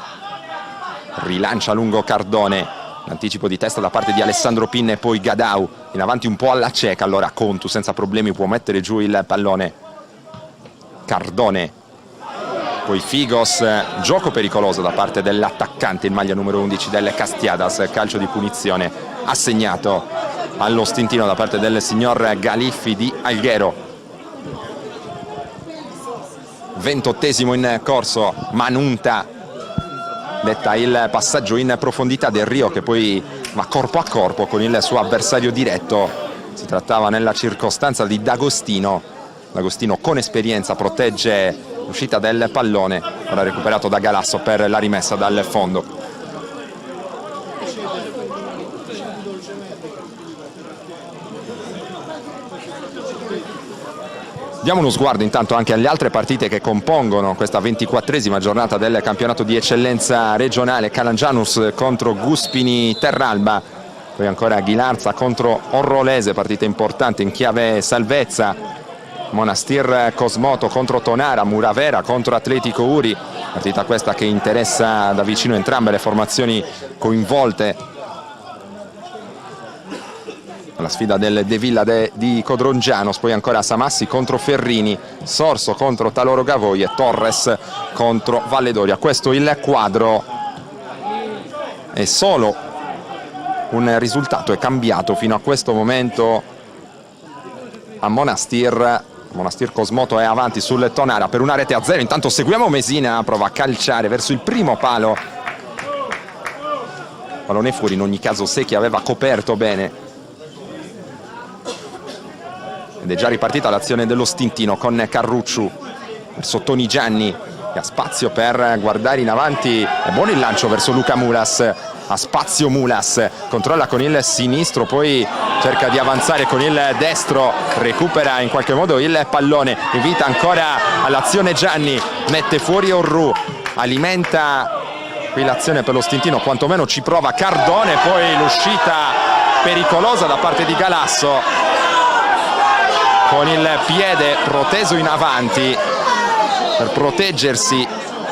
rilancia lungo Cardone, l'anticipo di testa da parte di Alessandro Pinna e poi Gadau, in avanti un po' alla cieca, allora Contu senza problemi può mettere giù il pallone. Cardone, poi Figos, gioco pericoloso da parte dell'attaccante in maglia numero 11 del Castiadas, calcio di punizione assegnato allo Stintino da parte del signor Galiffi di Alghero. 28esimo in corso, Manunta detta il passaggio in profondità Del Rio che poi va corpo a corpo con il suo avversario diretto. Si trattava nella circostanza di D'Agostino. D'Agostino con esperienza protegge l'uscita del pallone, ora recuperato da Galasso per la rimessa dal fondo. Diamo uno sguardo intanto anche alle altre partite che compongono questa 24esima giornata del campionato di eccellenza regionale. Calangianus contro Guspini Terralba, poi ancora Ghilarza contro Orrolese, partita importante in chiave salvezza. Monastir Cosmoto contro Tonara, Muravera contro Atletico Uri, partita questa che interessa da vicino entrambe le formazioni coinvolte. La sfida del De Villa di Codrongianos, poi ancora Samassi contro Ferrini, Sorso contro Taloro Gavoi e Torres contro Valledoria. Questo il quadro, e solo un risultato è cambiato fino a questo momento a Monastir. Monastir Cosmoto è avanti sul Tonara per una rete a 0, intanto seguiamo Mesina, prova a calciare verso il primo palo, pallone fuori, in ogni caso Secchi aveva coperto bene. Ed è già ripartita l'azione dello Stintino con Carrucciu verso Toni Gianni, che ha spazio per guardare in avanti, è buono il lancio verso Luca Mulas, ha spazio Mulas, controlla con il sinistro, poi cerca di avanzare con il destro, recupera in qualche modo il pallone, evita ancora all'azione Gianni, mette fuori Orru, alimenta qui l'azione per lo Stintino, quantomeno ci prova Cardone, poi l'uscita pericolosa da parte di Galasso, con il piede proteso in avanti per proteggersi,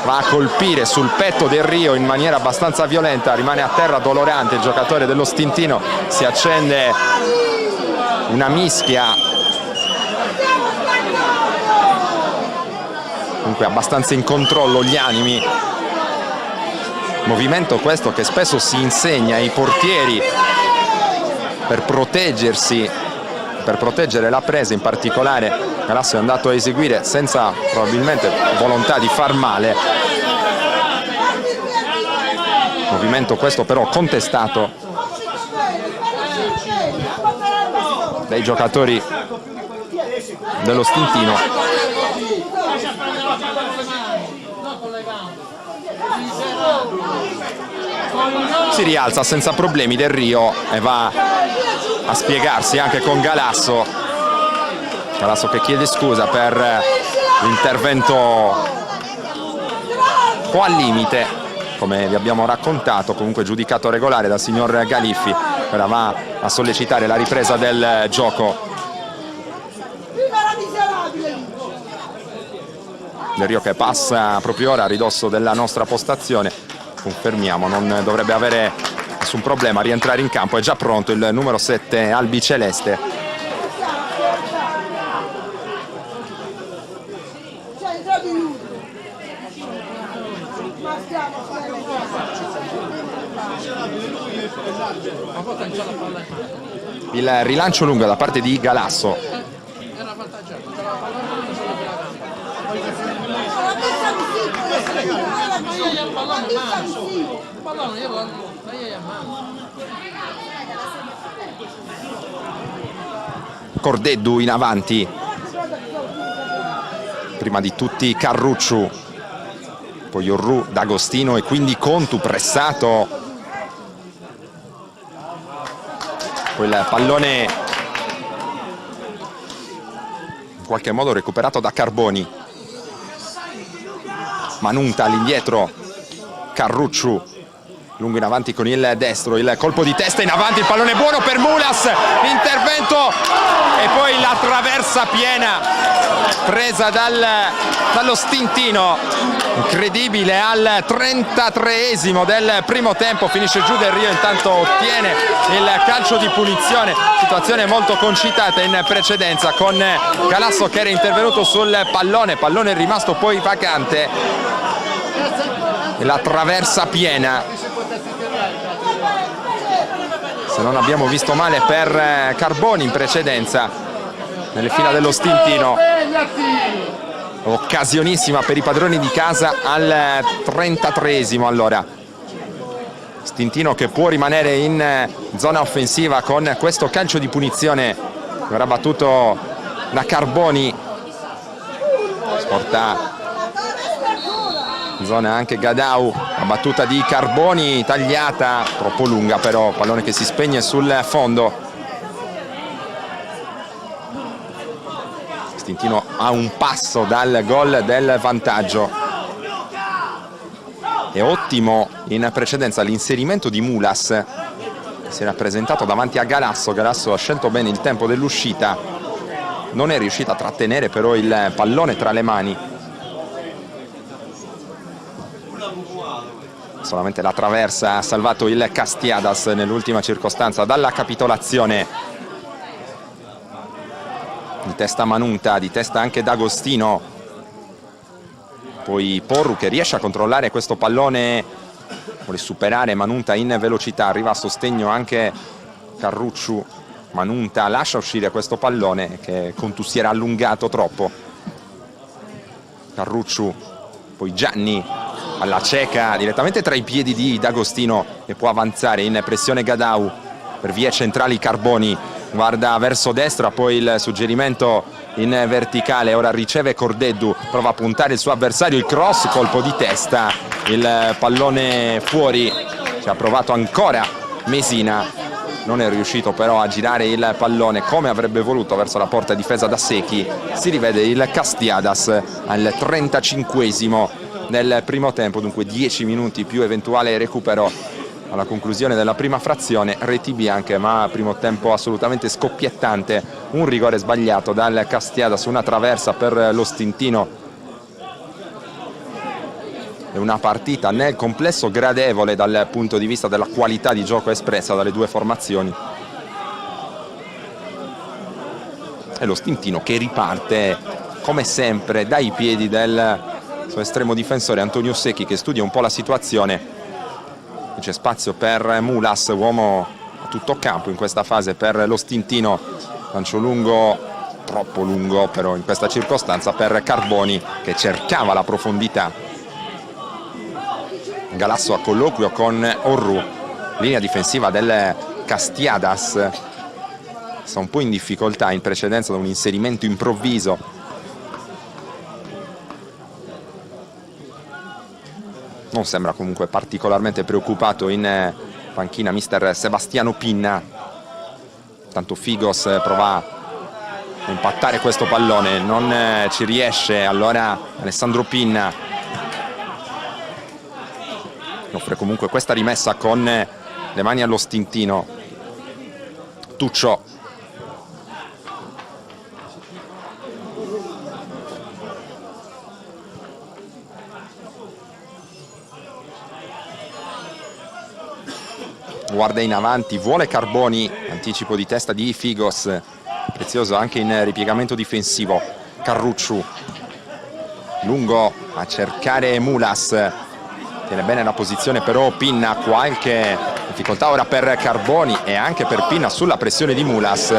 va a colpire sul petto Del Rio in maniera abbastanza violenta, rimane a terra dolorante il giocatore dello Stintino, si accende una mischia comunque abbastanza in controllo gli animi. Movimento questo che spesso si insegna ai portieri per proteggersi, per proteggere la presa. In particolare Galasso è andato a eseguire senza probabilmente volontà di far male. Movimento questo però contestato dai giocatori dello Stintino. Si rialza senza problemi Del Rio e va a spiegarsi anche con Galasso. Galasso che chiede scusa per l'intervento un po' al limite, come vi abbiamo raccontato, comunque giudicato regolare dal signor Galiffi. Ora va a sollecitare la ripresa del gioco. Del Rio che passa proprio ora a ridosso della nostra postazione. Confermiamo, non dovrebbe avere nessun problema a rientrare in campo. È già pronto il numero 7 albiceleste. Il rilancio lungo da parte di Galasso. Cordeddu in avanti, prima di tutti Carrucciu, poi Orru, D'Agostino e quindi Contu pressato. Poi il pallone in qualche modo recuperato da Carboni. Manunta all'indietro, Carrucciu lungo in avanti con il destro, il colpo di testa in avanti, il pallone buono per Mulas, l'intervento e poi la traversa piena presa dallo Stintino. Incredibile, al 33esimo del primo tempo finisce giù Del Rio, intanto ottiene il calcio di punizione. Situazione molto concitata in precedenza con Galasso che era intervenuto sul pallone rimasto poi vacante e la traversa piena. Se non abbiamo visto male per Carboni in precedenza nelle fila dello Stintino. Occasionissima per i padroni di casa al 33esimo. Allora Stintino che può rimanere in zona offensiva con questo calcio di punizione. Verrà battuto da Carboni. Sporta in zona anche Gadau. La battuta di Carboni tagliata, troppo lunga però, pallone che si spegne sul fondo. Stintino a un passo dal gol del vantaggio. È ottimo in precedenza l'inserimento di Mulas, che si era presentato davanti a Galasso. Galasso ha scelto bene il tempo dell'uscita, non è riuscito a trattenere però il pallone tra le mani. Solamente la traversa ha salvato il Castiadas nell'ultima circostanza dalla capitolazione. Di testa Manunta, di testa anche D'Agostino. Poi Porru che riesce a controllare questo pallone, vuole superare Manunta in velocità, arriva a sostegno anche Carrucciu. Manunta lascia uscire questo pallone che Contu si era allungato troppo. Carrucciu, poi Gianni alla cieca direttamente tra i piedi di D'Agostino e può avanzare in pressione Gadau. Per vie centrali Carboni guarda verso destra, poi il suggerimento in verticale, ora riceve Cordeddu, prova a puntare il suo avversario, il cross, colpo di testa, il pallone fuori. Ci ha provato ancora Mesina, non è riuscito però a girare il pallone come avrebbe voluto verso la porta difesa da Secchi. Si rivede il Castiadas al 35esimo del primo tempo, dunque 10 minuti più eventuale recupero alla conclusione della prima frazione. Reti bianche, ma primo tempo assolutamente scoppiettante. Un rigore sbagliato dal Castiadas, una traversa per lo Stintino. È una partita nel complesso gradevole dal punto di vista della qualità di gioco espressa dalle due formazioni. E lo Stintino che riparte come sempre dai piedi del suo estremo difensore Antonio Secchi, che studia un po' la situazione. C'è spazio per Mulas, uomo a tutto campo in questa fase per lo stintino. Lancio lungo, troppo lungo però in questa circostanza, per Carboni, che cercava la profondità. Galasso a colloquio con Orru. Linea difensiva del Castiadas sta un po' in difficoltà in precedenza da un inserimento improvviso. Non sembra comunque particolarmente preoccupato in panchina mister Sebastiano Pinna. Tanto Figos prova a impattare questo pallone, non ci riesce, allora Alessandro Pinna offre comunque questa rimessa con le mani allo stintino. Tuccio. Guarda in avanti, vuole Carboni, anticipo di testa di Figos, prezioso anche in ripiegamento difensivo. Carrucciu, lungo a cercare Mulas, tiene bene la posizione però Pinna, qualche difficoltà ora per Carboni e anche per Pinna sulla pressione di Mulas,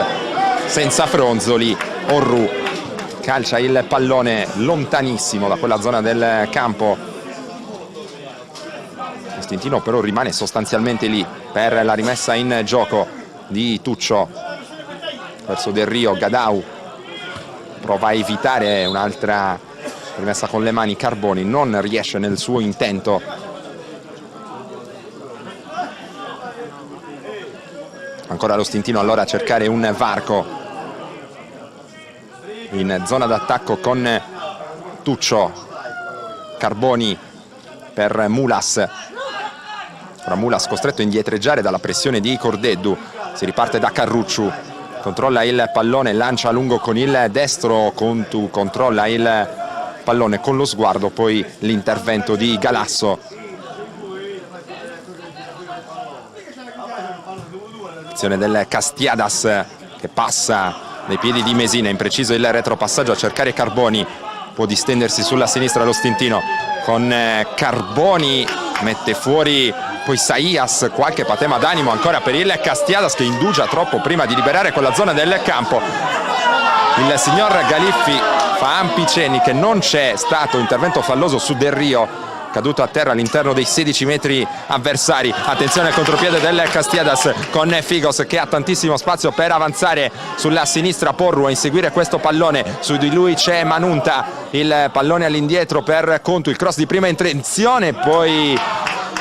senza fronzoli. Orru calcia il pallone lontanissimo da quella zona del campo. Stintino però rimane sostanzialmente lì per la rimessa in gioco di Tuccio verso Del Rio. Gadau prova a evitare un'altra rimessa con le mani. Carboni non riesce nel suo intento. Ancora lo Stintino allora a cercare un varco in zona d'attacco con Tuccio. Carboni per Mulas. Ora Mulas costretto a indietreggiare dalla pressione di Cordeddu. Si riparte da Carrucciu, controlla il pallone, lancia a lungo con il destro. Contu controlla il pallone con lo sguardo, poi l'intervento di Galasso. Azione del Castiadas che passa nei piedi di Mesina, impreciso il retropassaggio a cercare Carboni. Può distendersi sulla sinistra lo Stintino con Carboni, mette fuori poi Saias, qualche patema d'animo ancora per il Castiadas, che indugia troppo prima di liberare quella zona del campo. Il signor Galiffi fa ampi cenni che non c'è stato intervento falloso su Del Rio, caduto a terra all'interno dei 16 metri avversari. Attenzione al contropiede del Castiadas con Figos, che ha tantissimo spazio per avanzare sulla sinistra. Porru a inseguire questo pallone, su di lui c'è Manunta, il pallone all'indietro per Contu, il cross di prima intenzione, poi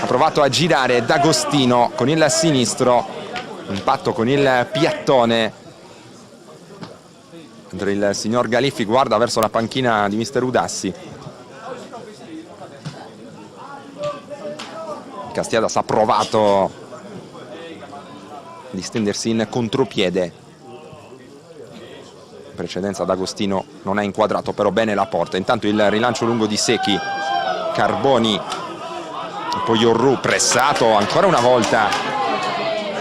ha provato a girare D'Agostino con il sinistro, impatto con il piattone, mentre il signor Galiffi guarda verso la panchina di mister Udassi. Castiadas ha provato a distendersi in contropiede. In precedenza D'Agostino non ha inquadrato però bene la porta. Intanto il rilancio lungo di Secchi. Carboni, poi Orru pressato ancora una volta,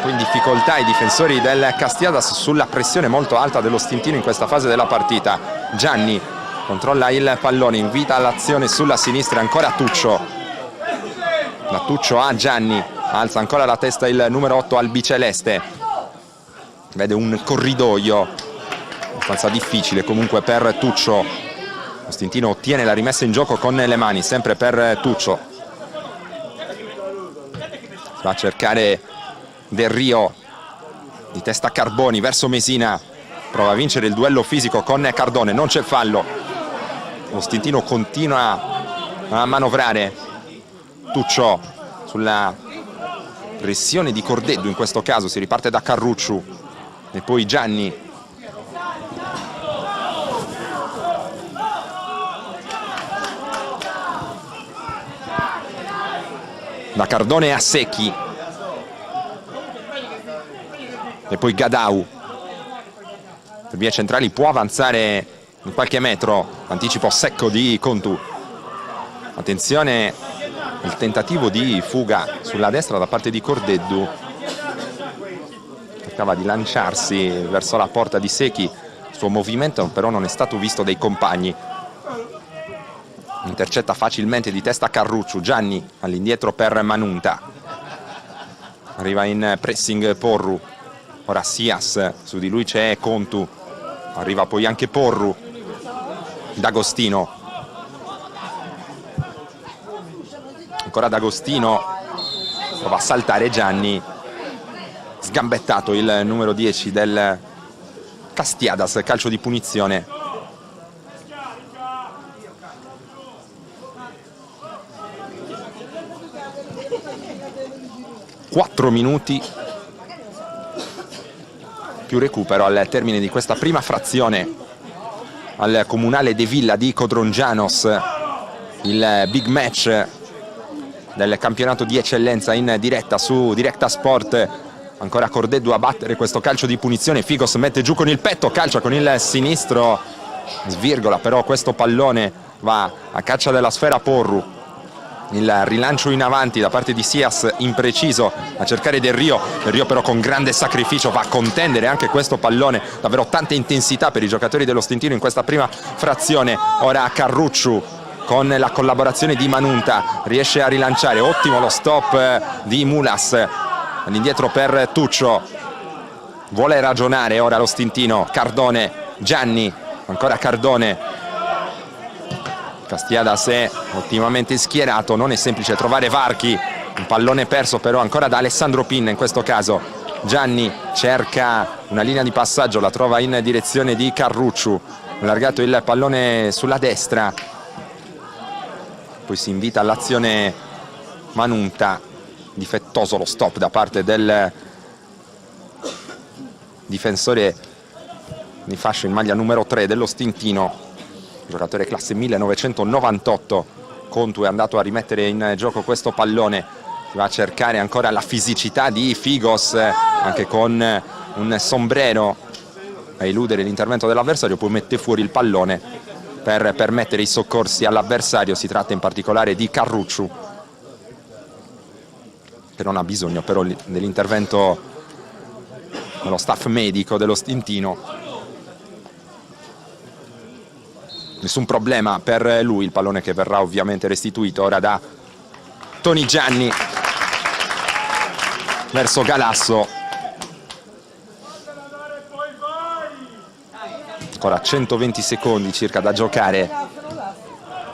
poi in difficoltà i difensori del Castiadas sulla pressione molto alta dello Stintino in questa fase della partita. Gianni controlla il pallone, invita all'azione sulla sinistra, ancora Tuccio. Da Tuccio a Gianni, alza ancora la testa il numero 8 albiceleste, vede un corridoio abbastanza difficile comunque per Tuccio. Lo Stintino ottiene la rimessa in gioco con le mani, sempre per Tuccio. Va a cercare Del Rio, di testa Carboni verso Mesina, prova a vincere il duello fisico con Cardone, non c'è fallo. Lo Stintino continua a manovrare. Tuccio sulla pressione di Cordeddu, in questo caso si riparte da Carrucciu e poi Gianni. Da Cardone a Secchi e poi Gadau. Per via centrali può avanzare in qualche metro, anticipo secco di Contu. Attenzione, il tentativo di fuga sulla destra da parte di Cordeddu, cercava di lanciarsi verso la porta di Secchi, il suo movimento però non è stato visto dai compagni. intercetta facilmente di testa Carrucciu. Gianni all'indietro per Manunta, arriva in pressing Porru, ora Sias, su di lui c'è Contu, arriva poi anche Porru, D'Agostino, ancora D'Agostino, prova a saltare Gianni, sgambettato il numero 10 del Castiadas, calcio di punizione. Quattro minuti più recupero al termine di questa prima frazione al Comunale de Villa di Codrongianos, il big match del campionato di eccellenza in diretta su Directa Sport. Ancora Cordeddu a battere questo calcio di punizione, Figos mette giù con il petto, calcia con il sinistro, svirgola però questo pallone, va a caccia della sfera Porru. Il rilancio in avanti da parte di Sias, impreciso a cercare Del Rio però con grande sacrificio va a contendere anche questo pallone, davvero tanta intensità per i giocatori dello Stintino in questa prima frazione. Ora Carrucciu con la collaborazione di Manunta riesce a rilanciare, ottimo lo stop di Mulas, all'indietro per Tuccio, vuole ragionare ora lo Stintino, Cardone, Gianni, ancora Cardone. Castiadas è ottimamente schierato, non è semplice trovare varchi, un pallone perso però ancora da Alessandro Pinna in questo caso. Gianni cerca una linea di passaggio, la trova in direzione di Carrucciu, allargato il pallone sulla destra, poi si invita all'azione Manunta, difettoso lo stop da parte del difensore di fascia in maglia numero 3 dello Stintino, giocatore classe 1998. Contu è andato a rimettere in gioco questo pallone, si va a cercare ancora la fisicità di Figos, anche con un sombrero a eludere l'intervento dell'avversario, poi mette fuori il pallone per permettere i soccorsi all'avversario. Si tratta in particolare di Carrucciu, che non ha bisogno però dell'intervento dello staff medico dello Stintino. Nessun problema per lui, il pallone che verrà ovviamente restituito ora da Toni Gianni verso Galasso. Ancora 120 secondi circa da giocare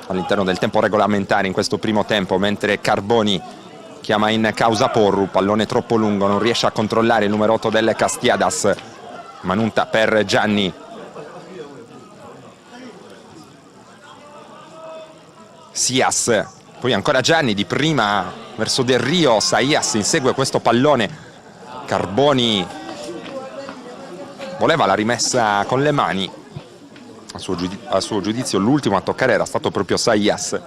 all'interno del tempo regolamentare in questo primo tempo, mentre Carboni chiama in causa Porru, pallone troppo lungo, non riesce a controllare il numero 8 del Castiadas. Manunta per Gianni, Sias, poi ancora Gianni, di prima verso Del Rio, Saias insegue questo pallone, Carboni voleva la rimessa con le mani, a suo giudizio l'ultimo a toccare era stato proprio Saias.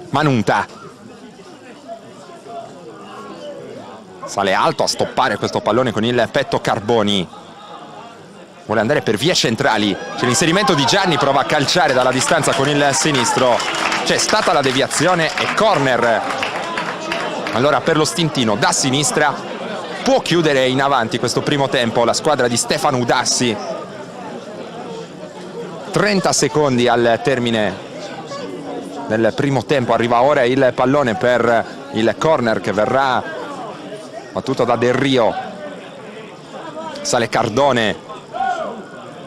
Manunta sale alto a stoppare questo pallone con il petto Carboni, vuole andare per vie centrali, c'è l'inserimento di Gianni, prova a calciare dalla distanza con il sinistro, c'è stata la deviazione e corner. Allora per lo Stintino da sinistra può chiudere in avanti questo primo tempo la squadra di Stefano Udassi. 30 secondi al termine del primo tempo, arriva ora il pallone per il corner che verrà battuto da Del Rio, sale Cardone,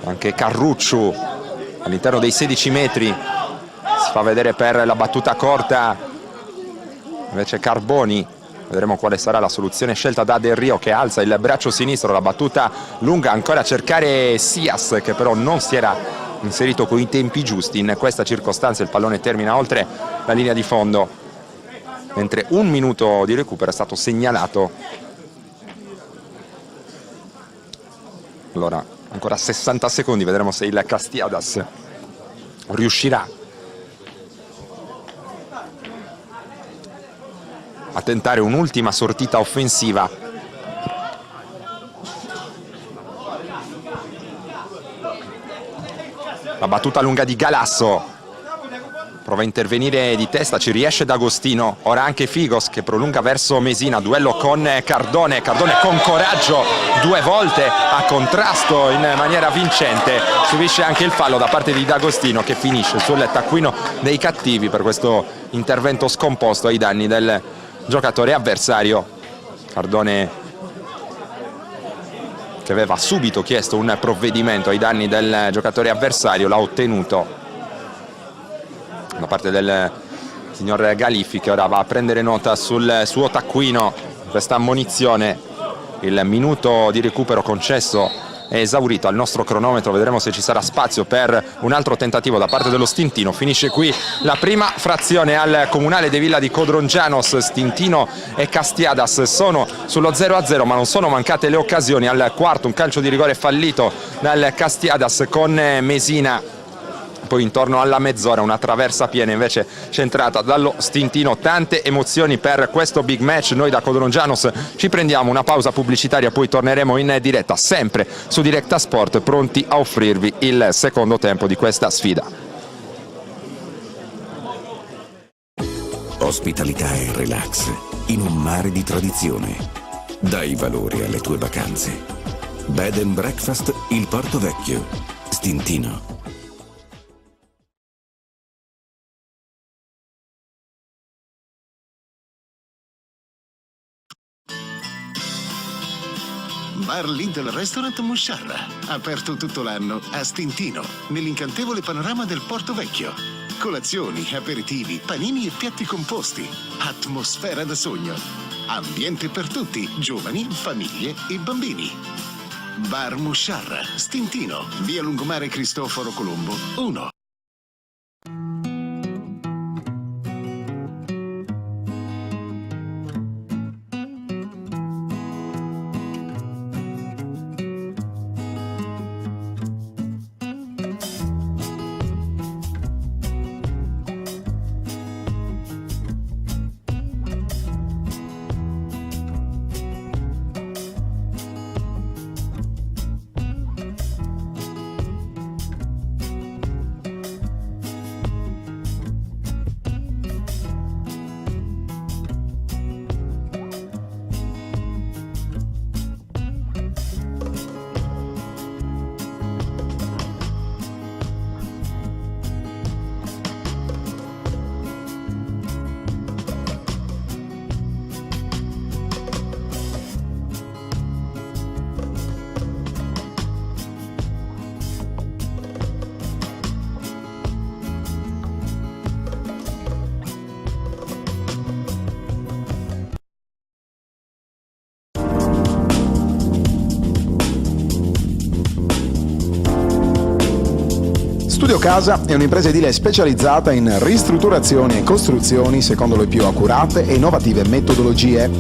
anche Carrucciu all'interno dei 16 metri, si fa vedere per la battuta corta invece Carboni. Vedremo quale sarà la soluzione scelta da Del Rio, che alza il braccio sinistro, la battuta lunga, ancora a cercare Sias che però non si era inserito con i tempi giusti. In questa circostanza il pallone termina oltre la linea di fondo, mentre un minuto di recupero è stato segnalato. Allora ancora 60 secondi, vedremo se il Castiadas riuscirà a tentare un'ultima sortita offensiva. La battuta lunga di Galasso, prova a intervenire di testa, ci riesce D'Agostino, ora anche Figos che prolunga verso Mesina, duello con Cardone con coraggio 2 volte a contrasto in maniera vincente, subisce anche il fallo da parte di D'Agostino che finisce sul taccuino dei cattivi per questo intervento scomposto ai danni del giocatore avversario. Cardone che aveva subito chiesto un provvedimento ai danni del giocatore avversario, l'ha ottenuto da parte del signor Galiffi, che ora va a prendere nota sul suo taccuino questa ammonizione. Il minuto di recupero concesso è esaurito al nostro cronometro, vedremo se ci sarà spazio per un altro tentativo da parte dello Stintino. Finisce qui la prima frazione al Comunale de Villa di Codrongianos. Stintino e Castiadas sono sullo 0-0, ma non sono mancate le occasioni. Al quarto un calcio di rigore fallito dal Castiadas con Mesina. Poi intorno alla mezz'ora una traversa piena invece centrata dallo Stintino. Tante emozioni per questo big match. Noi da Codrongianos ci prendiamo una pausa pubblicitaria, poi torneremo in diretta sempre su Directa Sport, pronti a offrirvi il secondo tempo di questa sfida. Ospitalità e relax in un mare di tradizione. Dai valore alle tue vacanze. Bed and Breakfast il Porto Vecchio. Stintino. Bar Lidl Restaurant Musciarra, aperto tutto l'anno a Stintino, nell'incantevole panorama del Porto Vecchio. Colazioni, aperitivi, panini e piatti composti. Atmosfera da sogno. Ambiente per tutti, giovani, famiglie e bambini. Bar Musciarra, Stintino, via Lungomare Cristoforo Colombo 1. Studio Casa è un'impresa edile specializzata in ristrutturazioni e costruzioni secondo le più accurate e innovative metodologie.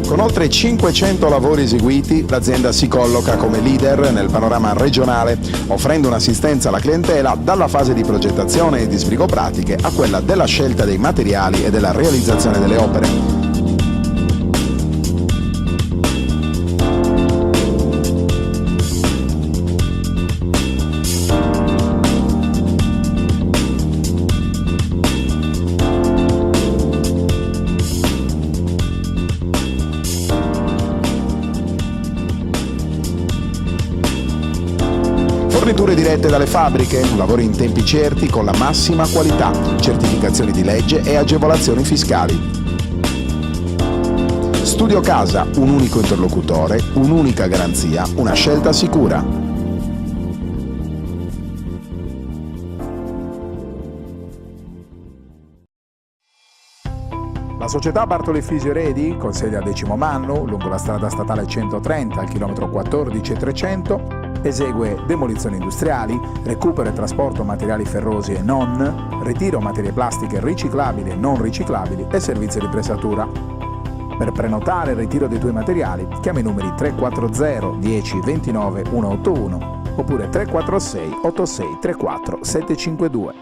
Con oltre 500 lavori eseguiti, l'azienda si colloca come leader nel panorama regionale, offrendo un'assistenza alla clientela dalla fase di progettazione e di sbrigo pratiche a quella della scelta dei materiali e della realizzazione delle opere. Forniture dirette dalle fabbriche, lavori in tempi certi con la massima qualità, certificazioni di legge e agevolazioni fiscali. Studio Casa, un unico interlocutore, un'unica garanzia, una scelta sicura. La società Bartolo Efisio Redi, con sede a Decimomannu, lungo la strada statale 130 al chilometro 14,300, esegue demolizioni industriali, recupero e trasporto materiali ferrosi e non, ritiro materie plastiche riciclabili e non riciclabili e servizio di pressatura. Per prenotare il ritiro dei tuoi materiali, chiama i numeri 340 10 29 181 oppure 346 86 34 752.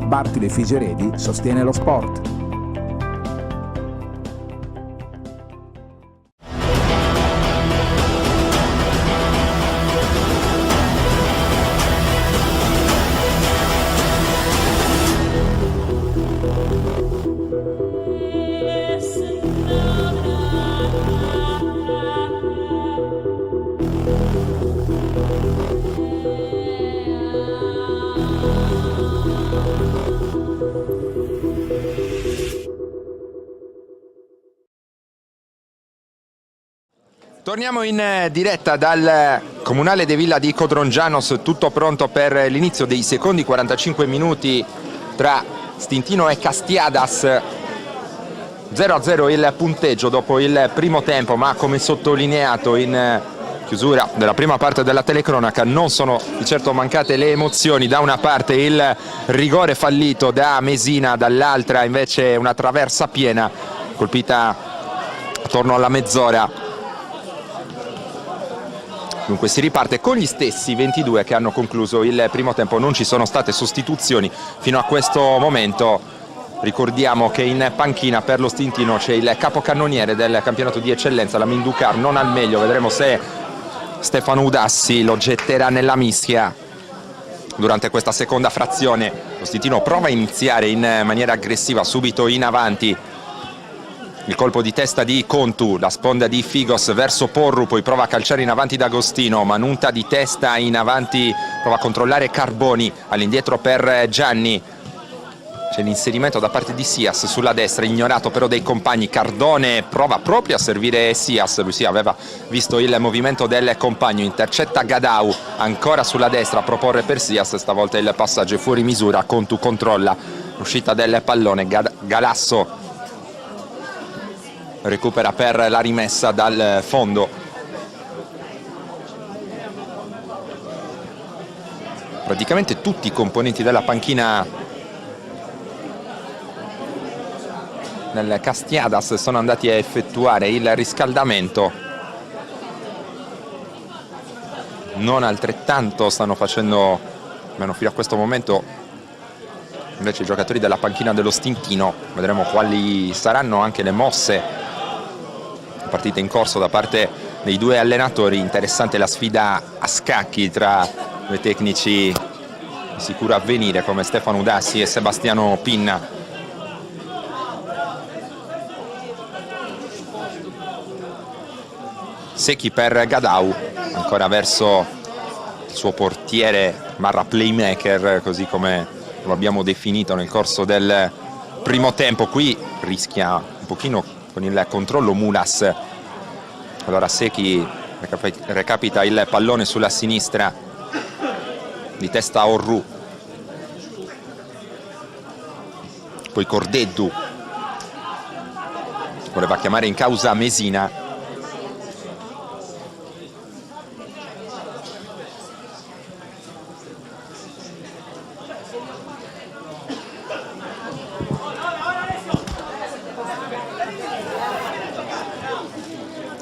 Bartolo Efisio Redi sostiene lo sport. Torniamo in diretta dal Comunale de Villa di Codrongianos, tutto pronto per l'inizio dei secondi 45 minuti tra Stintino e Castiadas. 0-0 il punteggio dopo il primo tempo, ma come sottolineato in chiusura della prima parte della telecronaca non sono di certo mancate le emozioni. Da una parte il rigore fallito da Mesina, dall'altra invece una traversa piena colpita attorno alla mezz'ora. Dunque si riparte con gli stessi 22 che hanno concluso il primo tempo, non ci sono state sostituzioni fino a questo momento. Ricordiamo che in panchina per lo Stintino c'è il capocannoniere del campionato di eccellenza, la Minducar, non al meglio, vedremo se Stefano Udassi lo getterà nella mischia durante questa seconda frazione. Lo Stintino prova a iniziare in maniera aggressiva, subito in avanti. Il colpo di testa di Contu, la sponda di Figos verso Porru, poi prova a calciare in avanti D'Agostino, Manunta di testa in avanti, prova a controllare Carboni, all'indietro per Gianni. C'è l'inserimento da parte di Sias sulla destra, ignorato però dai compagni. Cardone prova proprio a servire Sias, lui sì aveva visto il movimento del compagno, intercetta Gadau, ancora sulla destra a proporre per Sias, stavolta il passaggio è fuori misura, Contu controlla l'uscita del pallone, Galasso recupera per la rimessa dal fondo. Praticamente tutti i componenti della panchina nel Castiadas sono andati a effettuare il riscaldamento. Non altrettanto stanno facendo, almeno fino a questo momento, invece i giocatori della panchina dello Stintino. Vedremo quali saranno anche le mosse. Partita in corso da parte dei due allenatori, interessante la sfida a scacchi tra due tecnici di sicuro avvenire come Stefano Udassi e Sebastiano Pinna. Secchi per Gadau, ancora verso il suo portiere barra playmaker, così come lo abbiamo definito nel corso del primo tempo. Qui rischia un pochino con il controllo Mulas. Allora Secchi recapita il pallone sulla sinistra, di testa Orru, poi Cordeddu voleva chiamare in causa Mesina.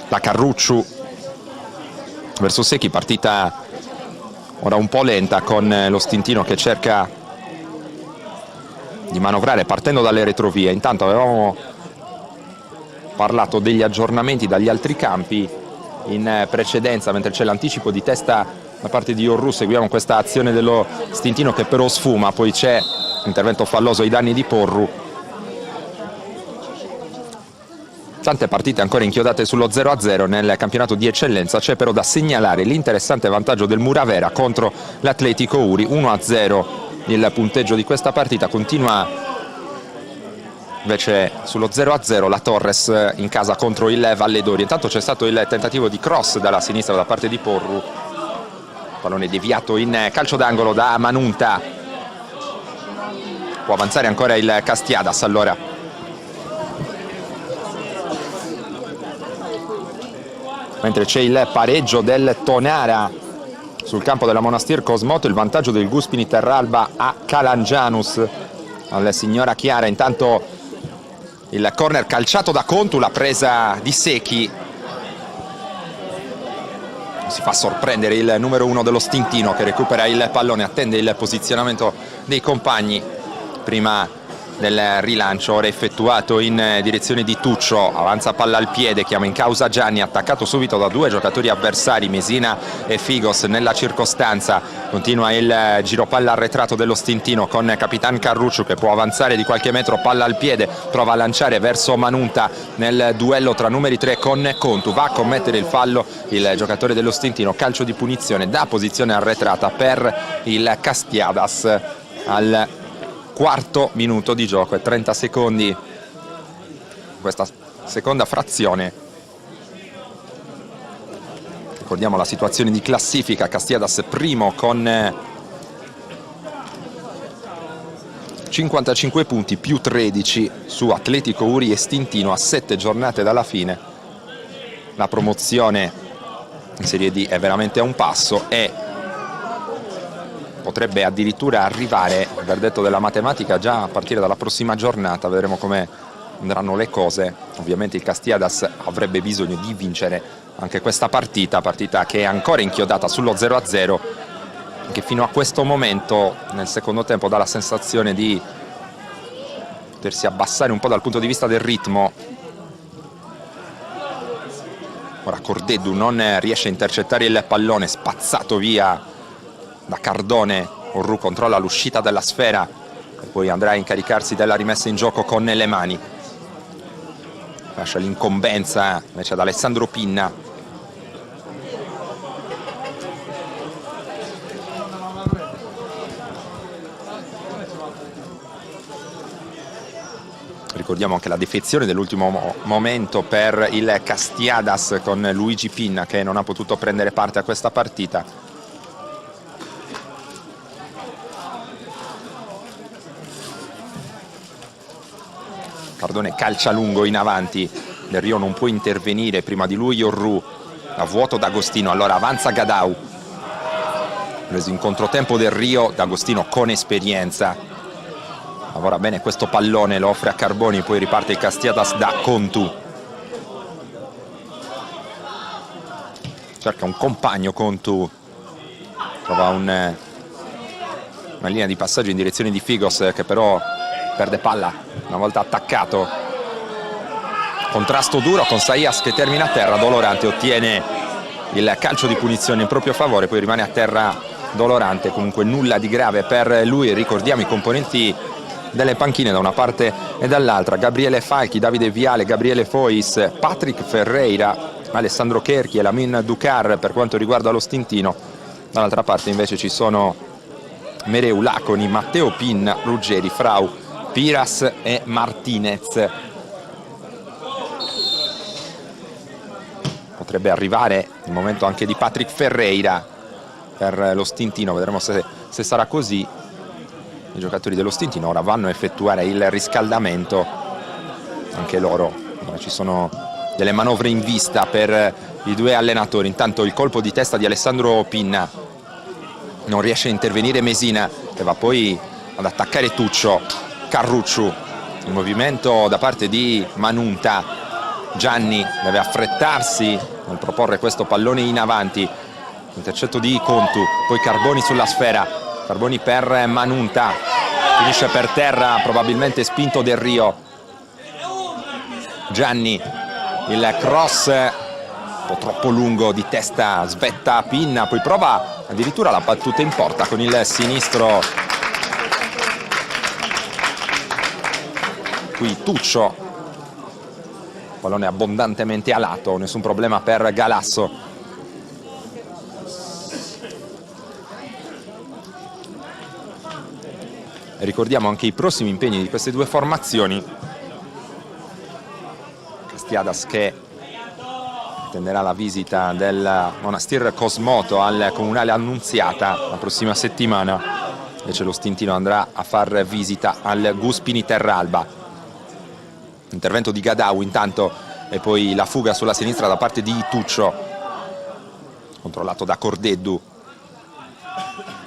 La Carrucciu verso Secchi, partita ora un po' lenta con lo Stintino che cerca di manovrare partendo dalle retrovie. Intanto avevamo parlato degli aggiornamenti dagli altri campi in precedenza, mentre c'è l'anticipo di testa da parte di Orru. Seguiamo questa azione dello Stintino che però sfuma, poi c'è l'intervento falloso ai danni di Porru. Tante partite ancora inchiodate sullo 0-0 nel campionato di eccellenza. C'è però da segnalare l'interessante vantaggio del Muravera contro l'Atletico Uri, 1-0 il punteggio di questa partita. Continua invece sullo 0-0 la Torres in casa contro il Valledori. Intanto c'è stato il tentativo di cross dalla sinistra da parte di Porru, pallone deviato in calcio d'angolo da Manunta. Può avanzare ancora il Castiadas allora. Mentre c'è il pareggio del Tonara sul campo della Monastir Cosmoto, il vantaggio del Guspini Terralba a Calangianus, al Signora Chiara. Intanto il corner calciato da Contu, la presa di Secchi. Si fa sorprendere il numero 1 dello Stintino che recupera il pallone, attende il posizionamento dei compagni prima del rilancio ora effettuato in direzione di Tuccio. Avanza palla al piede, chiama in causa Gianni, attaccato subito da due giocatori avversari, Mesina e Figos. Nella circostanza continua il giro palla arretrato dello Stintino con Capitan Carrucciu che può avanzare di qualche metro, palla al piede, prova a lanciare verso Manunta nel duello tra numeri 3 con Contu. Va a commettere il fallo il giocatore dello Stintino, calcio di punizione da posizione arretrata per il Castiadas al quarto minuto di gioco e 30 secondi questa seconda frazione. Ricordiamo la situazione di classifica, Castiadas primo con 55 punti più 13 su Atletico Uri e Stintino a 7 giornate dalla fine. La promozione in Serie D è veramente a un passo e potrebbe addirittura arrivare, il verdetto della matematica, già a partire dalla prossima giornata. Vedremo come andranno le cose. Ovviamente il Castiadas avrebbe bisogno di vincere anche questa partita che è ancora inchiodata sullo 0-0, che fino a questo momento nel secondo tempo dà la sensazione di potersi abbassare un po' dal punto di vista del ritmo. Ora Cordeddu non riesce a intercettare il pallone, spazzato via da Cardone. Orru controlla l'uscita della sfera e poi andrà a incaricarsi della rimessa in gioco con le mani. Lascia l'incombenza invece ad Alessandro Pinna. Ricordiamo anche la defezione dell'ultimo momento per il Castiadas con Luigi Pinna, che non ha potuto prendere parte a questa partita. Cardone calcia lungo in avanti, Del Rio non può intervenire, prima di lui Orru, a vuoto D'Agostino, allora avanza Gadau, preso in controtempo Del Rio, D'Agostino con esperienza. Lavora bene questo pallone, lo offre a Carboni, poi riparte il Castiadas da Contu. Cerca un compagno Contu, trova una linea di passaggio in direzione di Figos, che però perde palla una volta attaccato. Contrasto duro con Saias che termina a terra. Dolorante ottiene il calcio di punizione in proprio favore, poi rimane a terra Dolorante. Comunque nulla di grave per lui. Ricordiamo i componenti delle panchine da una parte e dall'altra: Gabriele Falchi, Davide Viale, Gabriele Fois, Patrick Ferreira, Alessandro Cherchi e Lamin Ducar per quanto riguarda lo Stintino. Dall'altra parte invece ci sono Mereu, Laconi, Matteo Pinna, Ruggeri, Frau, Piras e Martinez. Potrebbe arrivare il momento anche di Patrick Ferreira per lo Stintino, vedremo se sarà così. I giocatori dello Stintino ora vanno a effettuare il riscaldamento, anche loro. Ora ci sono delle manovre in vista per i due allenatori. Intanto il colpo di testa di Alessandro Pinna, non riesce a intervenire Mesina, che va poi ad attaccare Tuccio. Carrucciu, il movimento da parte di Manunta. Gianni deve affrettarsi nel proporre questo pallone in avanti. Intercetto di Contu, poi Carboni sulla sfera. Carboni per Manunta, finisce per terra, probabilmente spinto Del Rio. Gianni, il cross un po' troppo lungo di testa, svetta Pinna, poi prova addirittura la battuta in porta con il sinistro. Qui Tuccio, pallone abbondantemente a lato, nessun problema per Galasso. Ricordiamo anche i prossimi impegni di queste due formazioni. Castiadas che attenderà la visita del Monastir Cosmoto al Comunale Annunziata la prossima settimana. Invece lo Stintino andrà a far visita al Guspini Terralba. Intervento di Gadau intanto e poi la fuga sulla sinistra da parte di Tuccio, controllato da Cordeddu.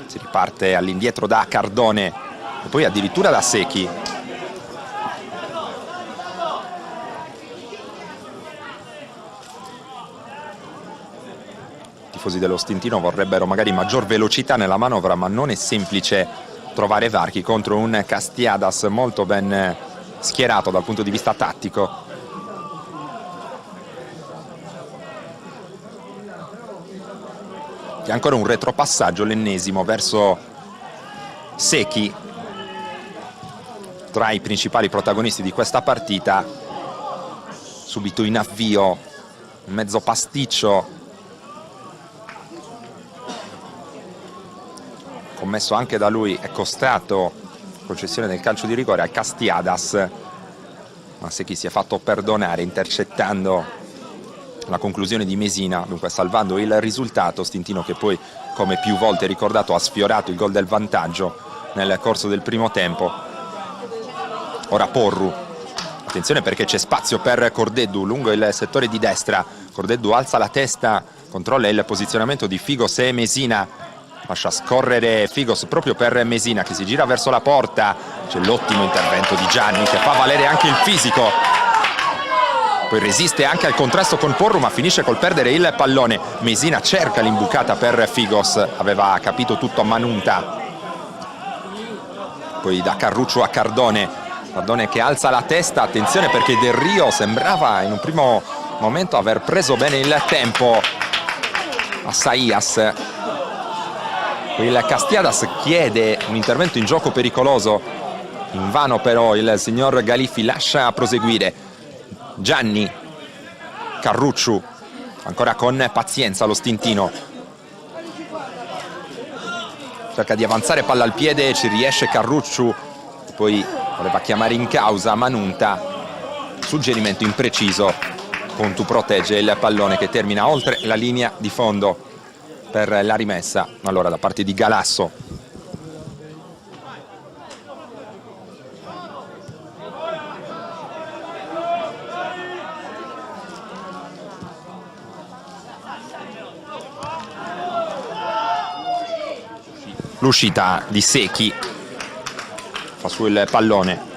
Si riparte all'indietro da Cardone e poi addirittura da Secchi. I tifosi dello Stintino vorrebbero magari maggior velocità nella manovra, ma non è semplice trovare varchi contro un Castiadas molto ben schierato dal punto di vista tattico. E ancora un retropassaggio, l'ennesimo, verso Secchi, tra i principali protagonisti di questa partita. Subito in avvio, un mezzo pasticcio commesso anche da lui, è costato concessione del calcio di rigore al Castiadas, ma Secchi si è fatto perdonare intercettando la conclusione di Mesina, dunque salvando il risultato. Stintino che poi, come più volte ricordato, ha sfiorato il gol del vantaggio nel corso del primo tempo. Ora Porru, attenzione perché c'è spazio per Cordeddu lungo il settore di destra. Cordeddu alza la testa, controlla il posizionamento di Figos e Mesina, lascia scorrere Figos proprio per Mesina che si gira verso la porta. C'è l'ottimo intervento di Gianni che fa valere anche il fisico, poi resiste anche al contrasto con Porru ma finisce col perdere il pallone. Mesina cerca l'imbucata per Figos, aveva capito tutto Manunta, poi da Carruccio a Cardone che alza la testa, attenzione perché Del Rio sembrava in un primo momento aver preso bene il tempo a Saias. Il Castiadas chiede un intervento in gioco pericoloso, invano però il signor Galiffi lascia proseguire. Gianni, Carrucciu, ancora con pazienza lo Stintino, cerca di avanzare, palla al piede, ci riesce Carrucciu, poi voleva chiamare in causa Manunta, suggerimento impreciso. Contu protegge il pallone che termina oltre la linea di fondo per la rimessa allora da parte di Galasso. L'uscita di Secchi, fa su il pallone,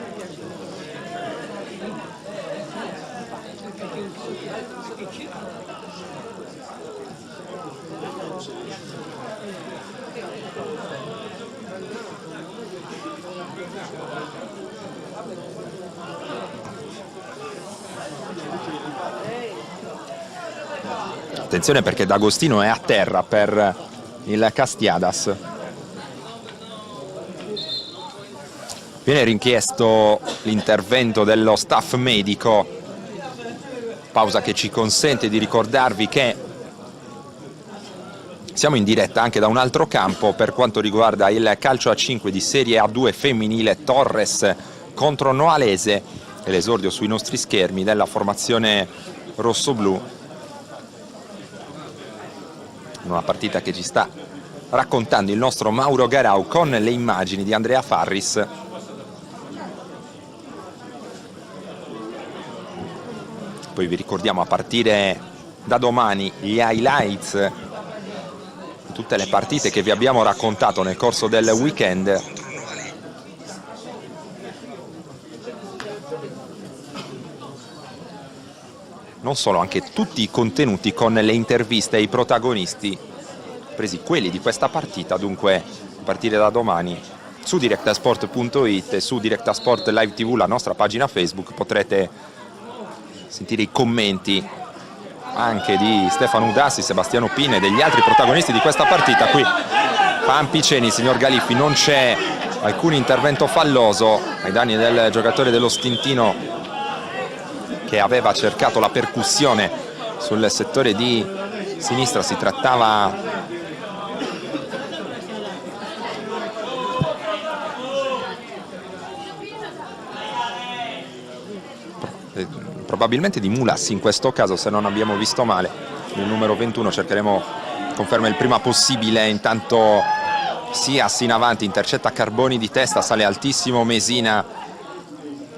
attenzione perché D'Agostino è a terra per il Castiadas. Viene richiesto l'intervento dello staff medico, pausa che ci consente di ricordarvi che siamo in diretta anche da un altro campo per quanto riguarda il calcio a 5 di Serie A2 femminile. Torres contro Noalese e l'esordio sui nostri schermi della formazione rossoblù, una partita che ci sta raccontando il nostro Mauro Garau con le immagini di Andrea Farris. Poi vi ricordiamo a partire da domani gli highlights di tutte le partite che vi abbiamo raccontato nel corso del weekend. Non solo, anche tutti i contenuti con le interviste ai protagonisti, presi quelli di questa partita, dunque a partire da domani su directasport.it e su Directasport Live TV, la nostra pagina Facebook, potrete sentire i commenti anche di Stefano Udassi, Sebastiano Pina e degli altri protagonisti di questa partita. Qui Pampiceni, signor Galiffi, non c'è alcun intervento falloso ai danni del giocatore dello Stintino che aveva cercato la percussione sul settore di sinistra. Si trattava probabilmente di Mulas in questo caso, se non abbiamo visto male. Il numero 21, cercheremo conferma il prima possibile. Intanto Sias in avanti, intercetta Carboni di testa, sale altissimo Mesina,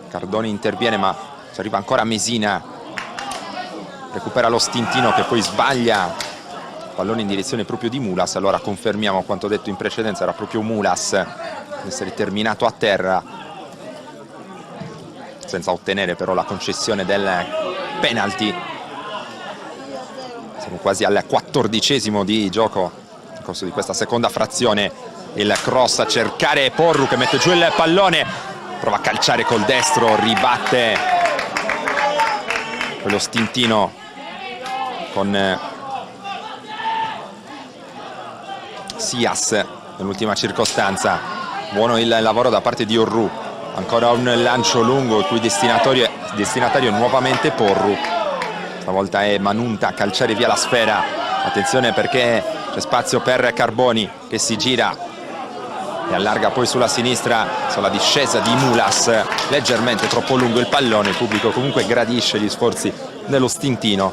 Cardoni interviene ma ci arriva ancora Mesina, recupera lo Stintino che poi sbaglia, pallone in direzione proprio di Mulas. Allora confermiamo quanto detto in precedenza, era proprio Mulas ad essere terminato a terra, senza ottenere però la concessione del penalty. Siamo quasi al 14° di gioco nel corso di questa seconda frazione. Il cross a cercare Porru che mette giù il pallone, prova a calciare col destro, ribatte quello Stintino con Sias nell'ultima circostanza. Buono il lavoro da parte di Orru. Ancora un lancio lungo il cui destinatario è nuovamente Porru. Stavolta è Manunta a calciare via la sfera. Attenzione perché c'è spazio per Carboni che si gira e allarga poi sulla sinistra, sulla discesa di Mulas. Leggermente troppo lungo il pallone, il pubblico comunque gradisce gli sforzi dello Stintino.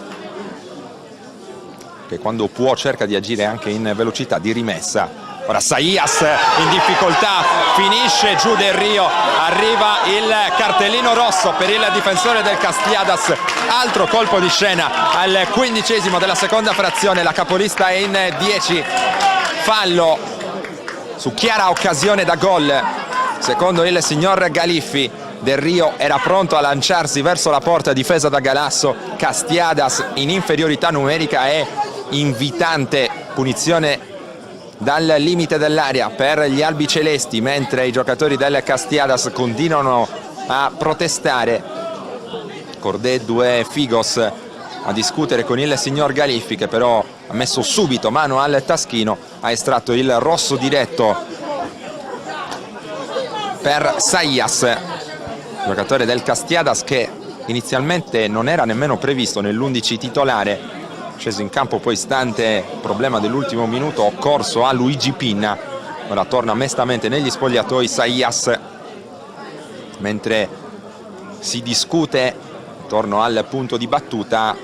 che quando può cerca di agire anche in velocità di rimessa. Ora Saías in difficoltà, finisce giù Del Rio, arriva il cartellino rosso per il difensore del Castiadas, altro colpo di scena al 15° della seconda frazione, la capolista è in 10, fallo su chiara occasione da gol, secondo il signor Galiffi. Del Rio era pronto a lanciarsi verso la porta difesa da Galasso, Castiadas in inferiorità numerica e invitante punizione dal limite dell'area per gli albicelesti, mentre i giocatori del Castiadas continuano a protestare. Cordeddu e Figos a discutere con il signor Galiffi, che però ha messo subito mano al taschino, ha estratto il rosso diretto per Saías, giocatore del Castiadas che inizialmente non era nemmeno previsto nell'11 titolare, sceso in campo poi stante problema dell'ultimo minuto occorso a Luigi Pinna. Ora torna mestamente negli spogliatoi Saías, mentre si discute intorno al punto di battuta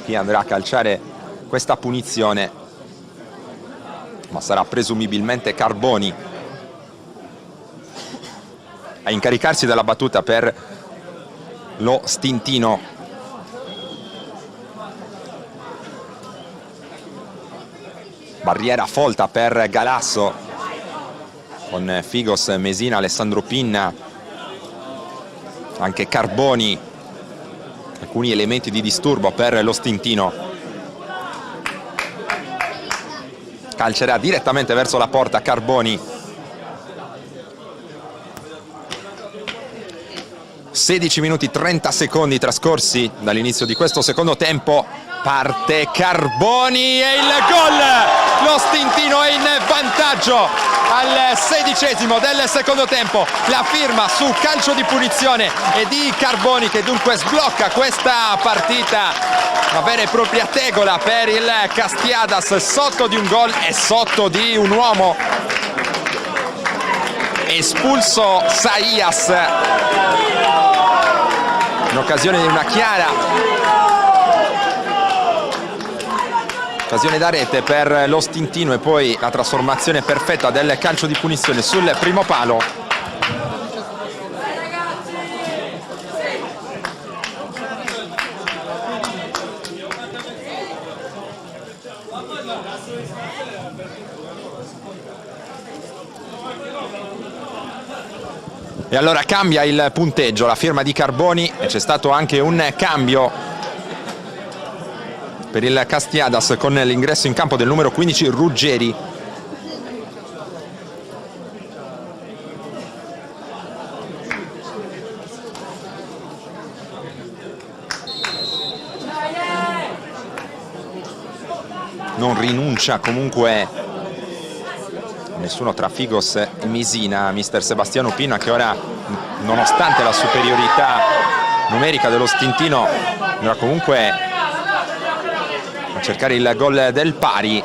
chi andrà a calciare questa punizione, ma sarà presumibilmente Carboni a incaricarsi della battuta per lo stintino. Barriera folta per Galasso con Figos, Mesina, Alessandro Pinna, anche Carboni, alcuni elementi di disturbo per lo stintino. Calcerà direttamente verso la porta Carboni. 16 minuti 30 secondi trascorsi dall'inizio di questo secondo tempo. Parte Carboni e il gol! Lo stintino è in vantaggio al 16° del secondo tempo. La firma su calcio di punizione è di Carboni, che dunque sblocca questa partita. Una vera e propria tegola per il Castiadas, sotto di un gol e sotto di un uomo. Espulso Saías in occasione di una chiara occasione da rete per lo stintino, e poi la trasformazione perfetta del calcio di punizione sul primo palo. E allora cambia il punteggio, la firma di Carboni, e c'è stato anche un cambio per il Castiadas con l'ingresso in campo del numero 15 Ruggeri. Non rinuncia comunque nessuno tra Figos e Mesina, mister Sebastiano Pinna, che ora, nonostante la superiorità numerica dello stintino, era comunque a cercare il gol del pari,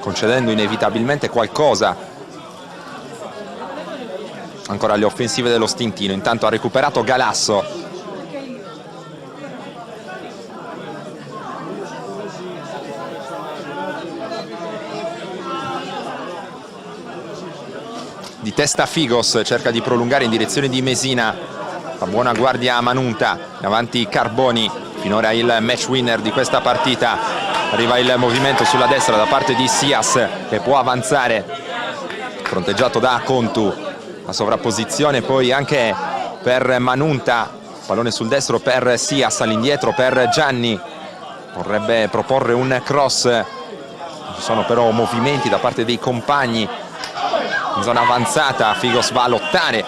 concedendo inevitabilmente qualcosa ancora alle offensive dello stintino. Intanto ha recuperato Galasso, di testa Figos, cerca di prolungare in direzione di Mesina, fa buona guardia a Manunta, davanti Carboni, finora il match winner di questa partita. Arriva il movimento sulla destra da parte di Sias, che può avanzare, fronteggiato da Contu. La sovrapposizione poi anche per Manunta, pallone sul destro per Sias, all'indietro per Gianni, vorrebbe proporre un cross, ci sono però movimenti da parte dei compagni in zona avanzata. Figos va a lottare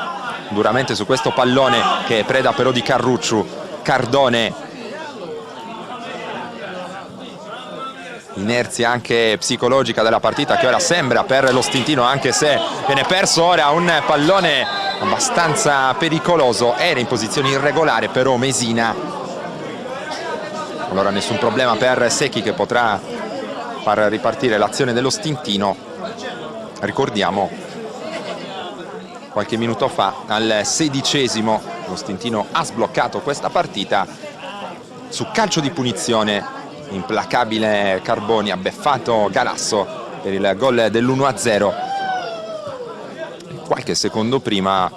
duramente su questo pallone, che è preda però di Carrucciu. Cardone, inerzia anche psicologica della partita che ora sembra per lo stintino, anche se viene perso ora un pallone abbastanza pericoloso. Era in posizione irregolare però Mesina. Allora nessun problema per Secchi, che potrà far ripartire l'azione dello stintino. Ricordiamo, qualche minuto fa, al 16° lo stintino ha sbloccato questa partita su calcio di punizione, implacabile Carboni, ha beffato Galasso per il gol dell'1-0. Qualche secondo prima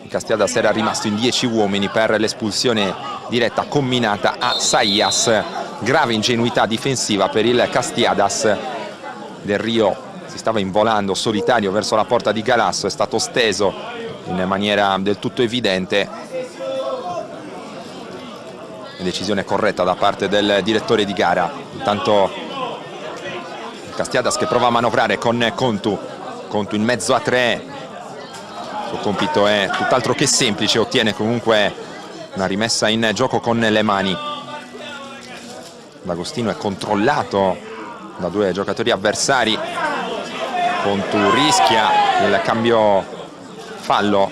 Castiadas era rimasto in 10 uomini per l'espulsione diretta combinata a Saías. Grave ingenuità difensiva per il Castiadas. Del Rio si stava involando solitario verso la porta di Galasso, è stato steso in maniera del tutto evidente. Decisione corretta da parte del direttore di gara. Intanto Castiadas che prova a manovrare con Contu in mezzo a 3. Il suo compito è tutt'altro che semplice, ottiene comunque una rimessa in gioco con le mani. D'Agostino è controllato da 2 giocatori avversari. Contu rischia il cambio fallo,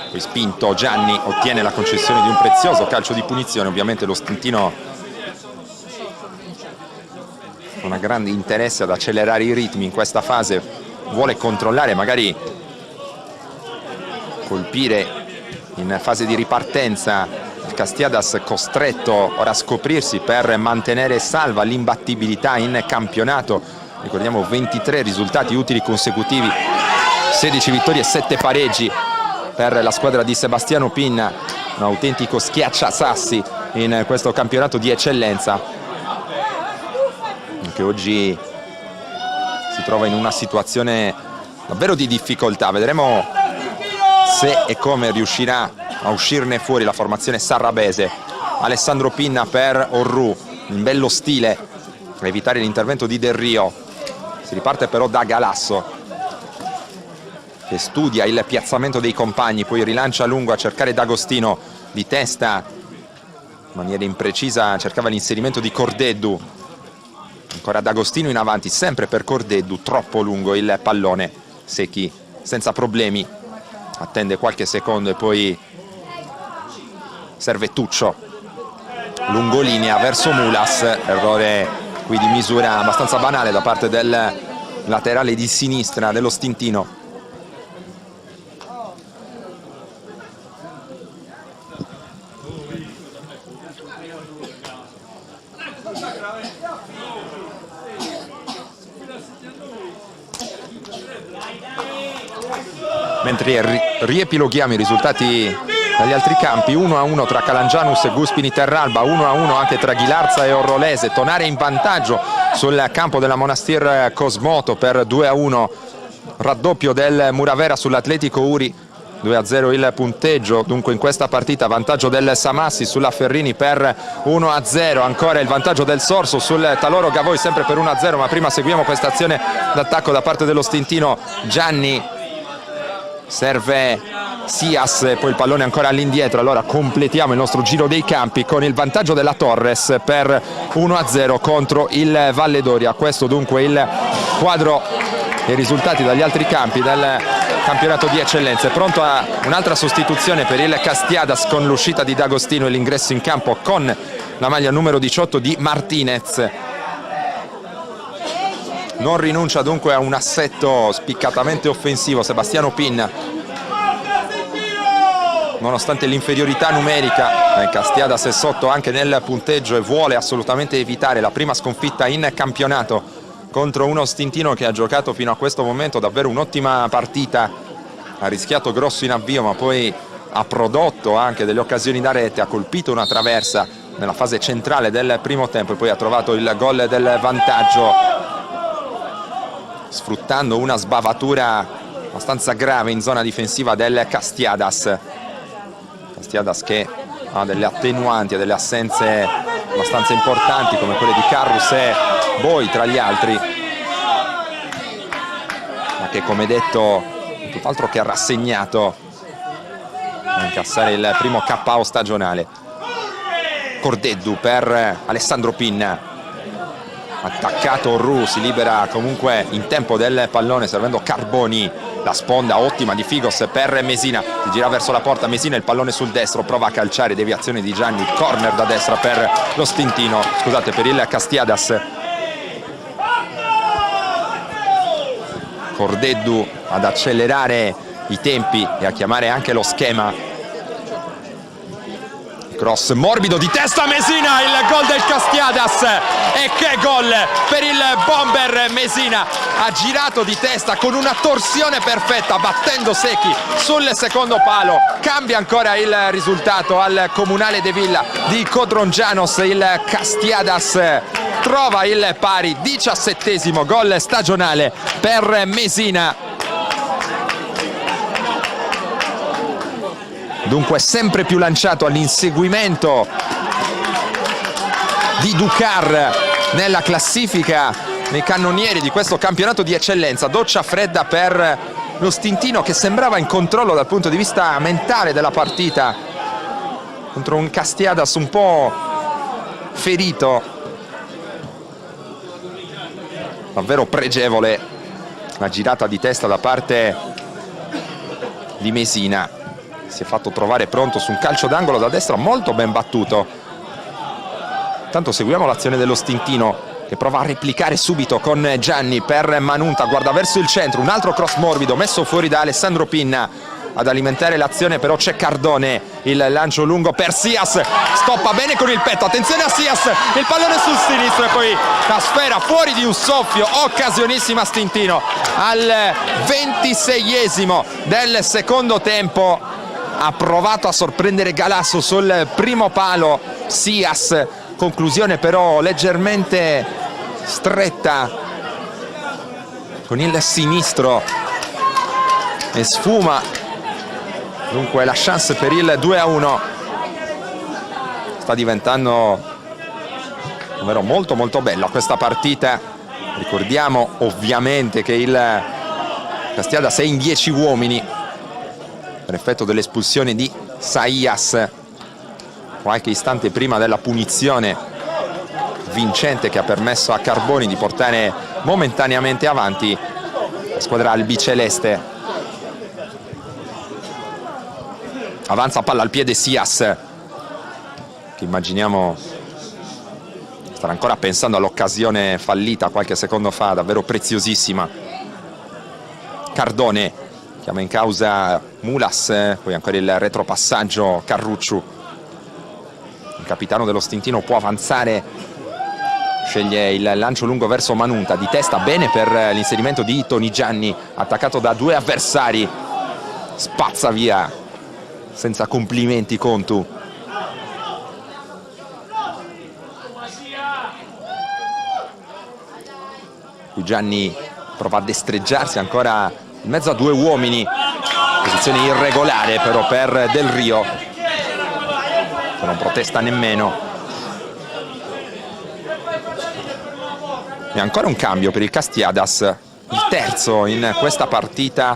poi spinto Gianni ottiene la concessione di un prezioso calcio di punizione. Ovviamente lo Stintino non ha grande interesse ad accelerare i ritmi in questa fase, vuole controllare, magari colpire in fase di ripartenza. Il Castiadas costretto ora a scoprirsi per mantenere salva l'imbattibilità in campionato. Ricordiamo 23 risultati utili consecutivi, 16 vittorie e 7 pareggi per la squadra di Sebastiano Pinna, un autentico schiacciasassi in questo campionato di eccellenza, che oggi si trova in una situazione davvero di difficoltà. Vedremo se e come riuscirà a uscirne fuori la formazione sarrabese. Alessandro Pinna per Orru, in bello stile, a evitare l'intervento di Del Rio. Si riparte però da Galasso, che studia il piazzamento dei compagni, poi rilancia a lungo a cercare D'Agostino di testa, in maniera imprecisa cercava l'inserimento di Cordeddu. Ancora D'Agostino in avanti, sempre per Cordeddu, troppo lungo il pallone. Secchi senza problemi, attende qualche secondo e poi serve Tuccio, lungolinea verso Mulas, errore qui di misura abbastanza banale da parte del laterale di sinistra dello Stintino. Mentre riepiloghiamo i risultati dagli altri campi, 1-1 tra Calangianus e Guspini Terralba, 1-1 anche tra Ghilarza e Orrolese. Tonare in vantaggio sul campo della Monastir Cosmoto per 2-1, raddoppio del Muravera sull'Atletico Uri, 2-0 il punteggio. Dunque in questa partita vantaggio del Samassi sulla Ferrini per 1-0, ancora il vantaggio del Sorso sul Taloro Gavoi sempre per 1-0, ma prima seguiamo questa azione d'attacco da parte dello Stintino. Gianni serve Sias e poi il pallone ancora all'indietro. Allora completiamo il nostro giro dei campi con il vantaggio della Torres per 1-0 contro il Valledoria. Questo dunque il quadro dei risultati dagli altri campi del campionato di eccellenza. È pronto a un'altra sostituzione per il Castiadas con l'uscita di D'Agostino e l'ingresso in campo con la maglia numero 18 di Martinez. Non rinuncia dunque a un assetto spiccatamente offensivo Sebastiano Pinna, nonostante l'inferiorità numerica. Castiadas è sotto anche nel punteggio e vuole assolutamente evitare la prima sconfitta in campionato contro uno Stintino che ha giocato fino a questo momento davvero un'ottima partita. Ha rischiato grosso in avvio, ma poi ha prodotto anche delle occasioni da rete, ha colpito una traversa nella fase centrale del primo tempo e poi ha trovato il gol del vantaggio, sfruttando una sbavatura abbastanza grave in zona difensiva del Castiadas. Castiadas che ha delle attenuanti e delle assenze abbastanza importanti come quelle di Carrus e Boi tra gli altri, ma che come detto tutt'altro che ha rassegnato a incassare il primo KO stagionale. Cordeddu per Alessandro Pinna, attaccato Orru, si libera comunque in tempo del pallone servendo Carboni. La sponda ottima di Figos per Mesina, si gira verso la porta Mesina, il pallone sul destro, prova a calciare, deviazione di Gianni, corner da destra per lo Stintino, scusate, per il Castiadas. Cordeddu ad accelerare i tempi e a chiamare anche lo schema. Cross morbido di testa, Mesina, il gol del Castiadas, e che gol per il bomber Mesina, ha girato di testa con una torsione perfetta battendo Secchi sul secondo palo, cambia ancora il risultato al Comunale de Villa di Codrongianos, il Castiadas trova il pari, 17° gol stagionale per Mesina. Dunque sempre più lanciato all'inseguimento di Ducar nella classifica nei cannonieri di questo campionato di eccellenza. Doccia fredda per lo Stintino, che sembrava in controllo dal punto di vista mentale della partita, contro un Castiadas un po' ferito. Davvero pregevole la girata di testa da parte di Mesina. Si è fatto trovare pronto su un calcio d'angolo da destra molto ben battuto. Intanto seguiamo l'azione dello Stintino, che prova a replicare subito con Gianni per Manunta, guarda verso il centro, un altro cross morbido messo fuori da Alessandro Pinna. Ad alimentare l'azione però c'è Cardone, il lancio lungo per Sias, stoppa bene con il petto, attenzione a Sias, il pallone sul sinistro e poi la sfera fuori di un soffio, occasionissima Stintino al 26° del secondo tempo. Ha provato a sorprendere Galasso sul primo palo Sias, conclusione però leggermente stretta con il sinistro e sfuma dunque la chance per il 2-1. Sta diventando davvero molto molto bella questa partita. Ricordiamo ovviamente che il Castiadas è in 10 uomini per effetto dell'espulsione di Saias qualche istante prima della punizione vincente che ha permesso a Carboni di portare momentaneamente avanti la squadra albiceleste. Avanza palla al piede Sias, che immaginiamo starà ancora pensando all'occasione fallita qualche secondo fa, davvero preziosissima. Cardone chiama in causa Mulas, poi ancora il retropassaggio Carrucciu. Il capitano dello Stintino può avanzare, sceglie il lancio lungo verso Manunta, di testa bene per l'inserimento di Toni Gianni, attaccato da due avversari, spazza via senza complimenti Contu. Qui Gianni prova a destreggiarsi ancora in mezzo a due uomini, posizione irregolare però per Del Rio, che non protesta nemmeno. E ancora un cambio per il Castiadas, il terzo in questa partita.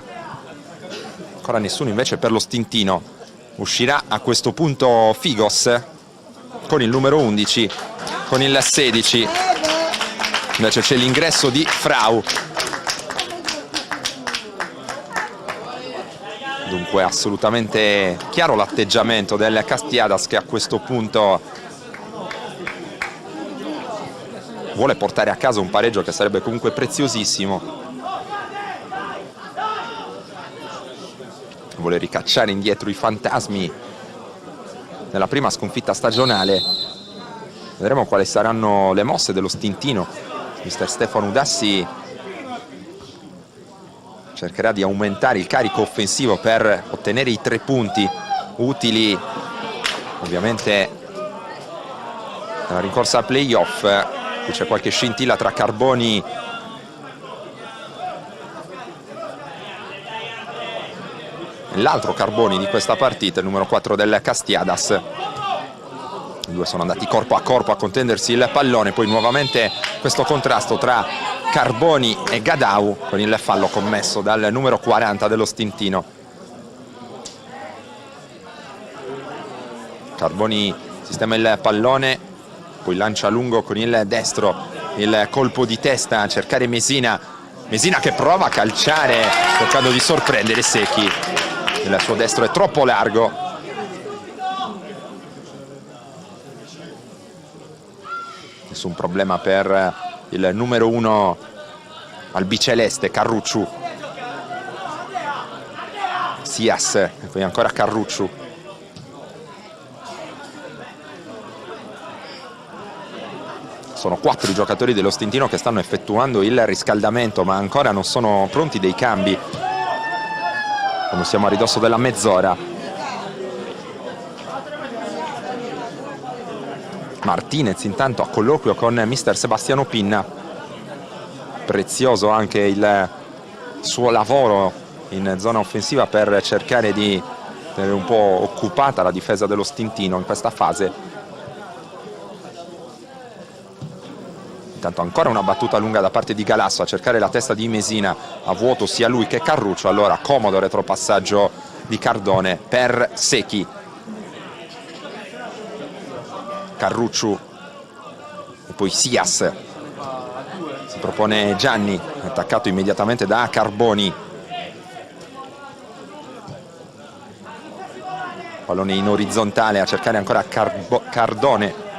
Ancora nessuno invece per lo Stintino. Uscirà a questo punto Figos con il numero 11, con il 16 invece c'è l'ingresso di Frau. Dunque assolutamente chiaro l'atteggiamento del Castiadas, che a questo punto vuole portare a casa un pareggio che sarebbe comunque preziosissimo. Vuole ricacciare indietro i fantasmi nella prima sconfitta stagionale. Vedremo quali saranno le mosse dello Stintino. Mister Stefano Udassi cercherà di aumentare il carico offensivo per ottenere i 3 punti utili ovviamente nella rincorsa a playoff. Qui c'è qualche scintilla tra Carboni l'altro Carboni di questa partita, il numero 4 del Castiadas. I due sono andati corpo a contendersi il pallone, poi nuovamente questo contrasto tra Carboni e Gadau con il fallo commesso dal numero 40 dello Stintino. Carboni sistema il pallone, poi lancia lungo con il destro, il colpo di testa a cercare Mesina che prova a calciare cercando di sorprendere Secchi. Il suo destro è troppo largo. Nessun problema per il numero 1 albiceleste, Carrucciu. Sias e poi ancora Carrucciu. Sono 4 i giocatori dello Stintino che stanno effettuando il riscaldamento, ma ancora non sono pronti dei cambi. Quando siamo a ridosso della mezz'ora. Martinez intanto a colloquio con mister Sebastiano Pinna. Prezioso anche il suo lavoro in zona offensiva per cercare di tenere un po' occupata la difesa dello Stintino in questa fase. Intanto ancora una battuta lunga da parte di Galasso a cercare la testa di Mesina, a vuoto sia lui che Carruccio. Allora comodo retropassaggio di Cardone per Secchi. Carruccio e poi Sias. Si propone Gianni, attaccato immediatamente da Carboni. Pallone in orizzontale a cercare ancora Cardone.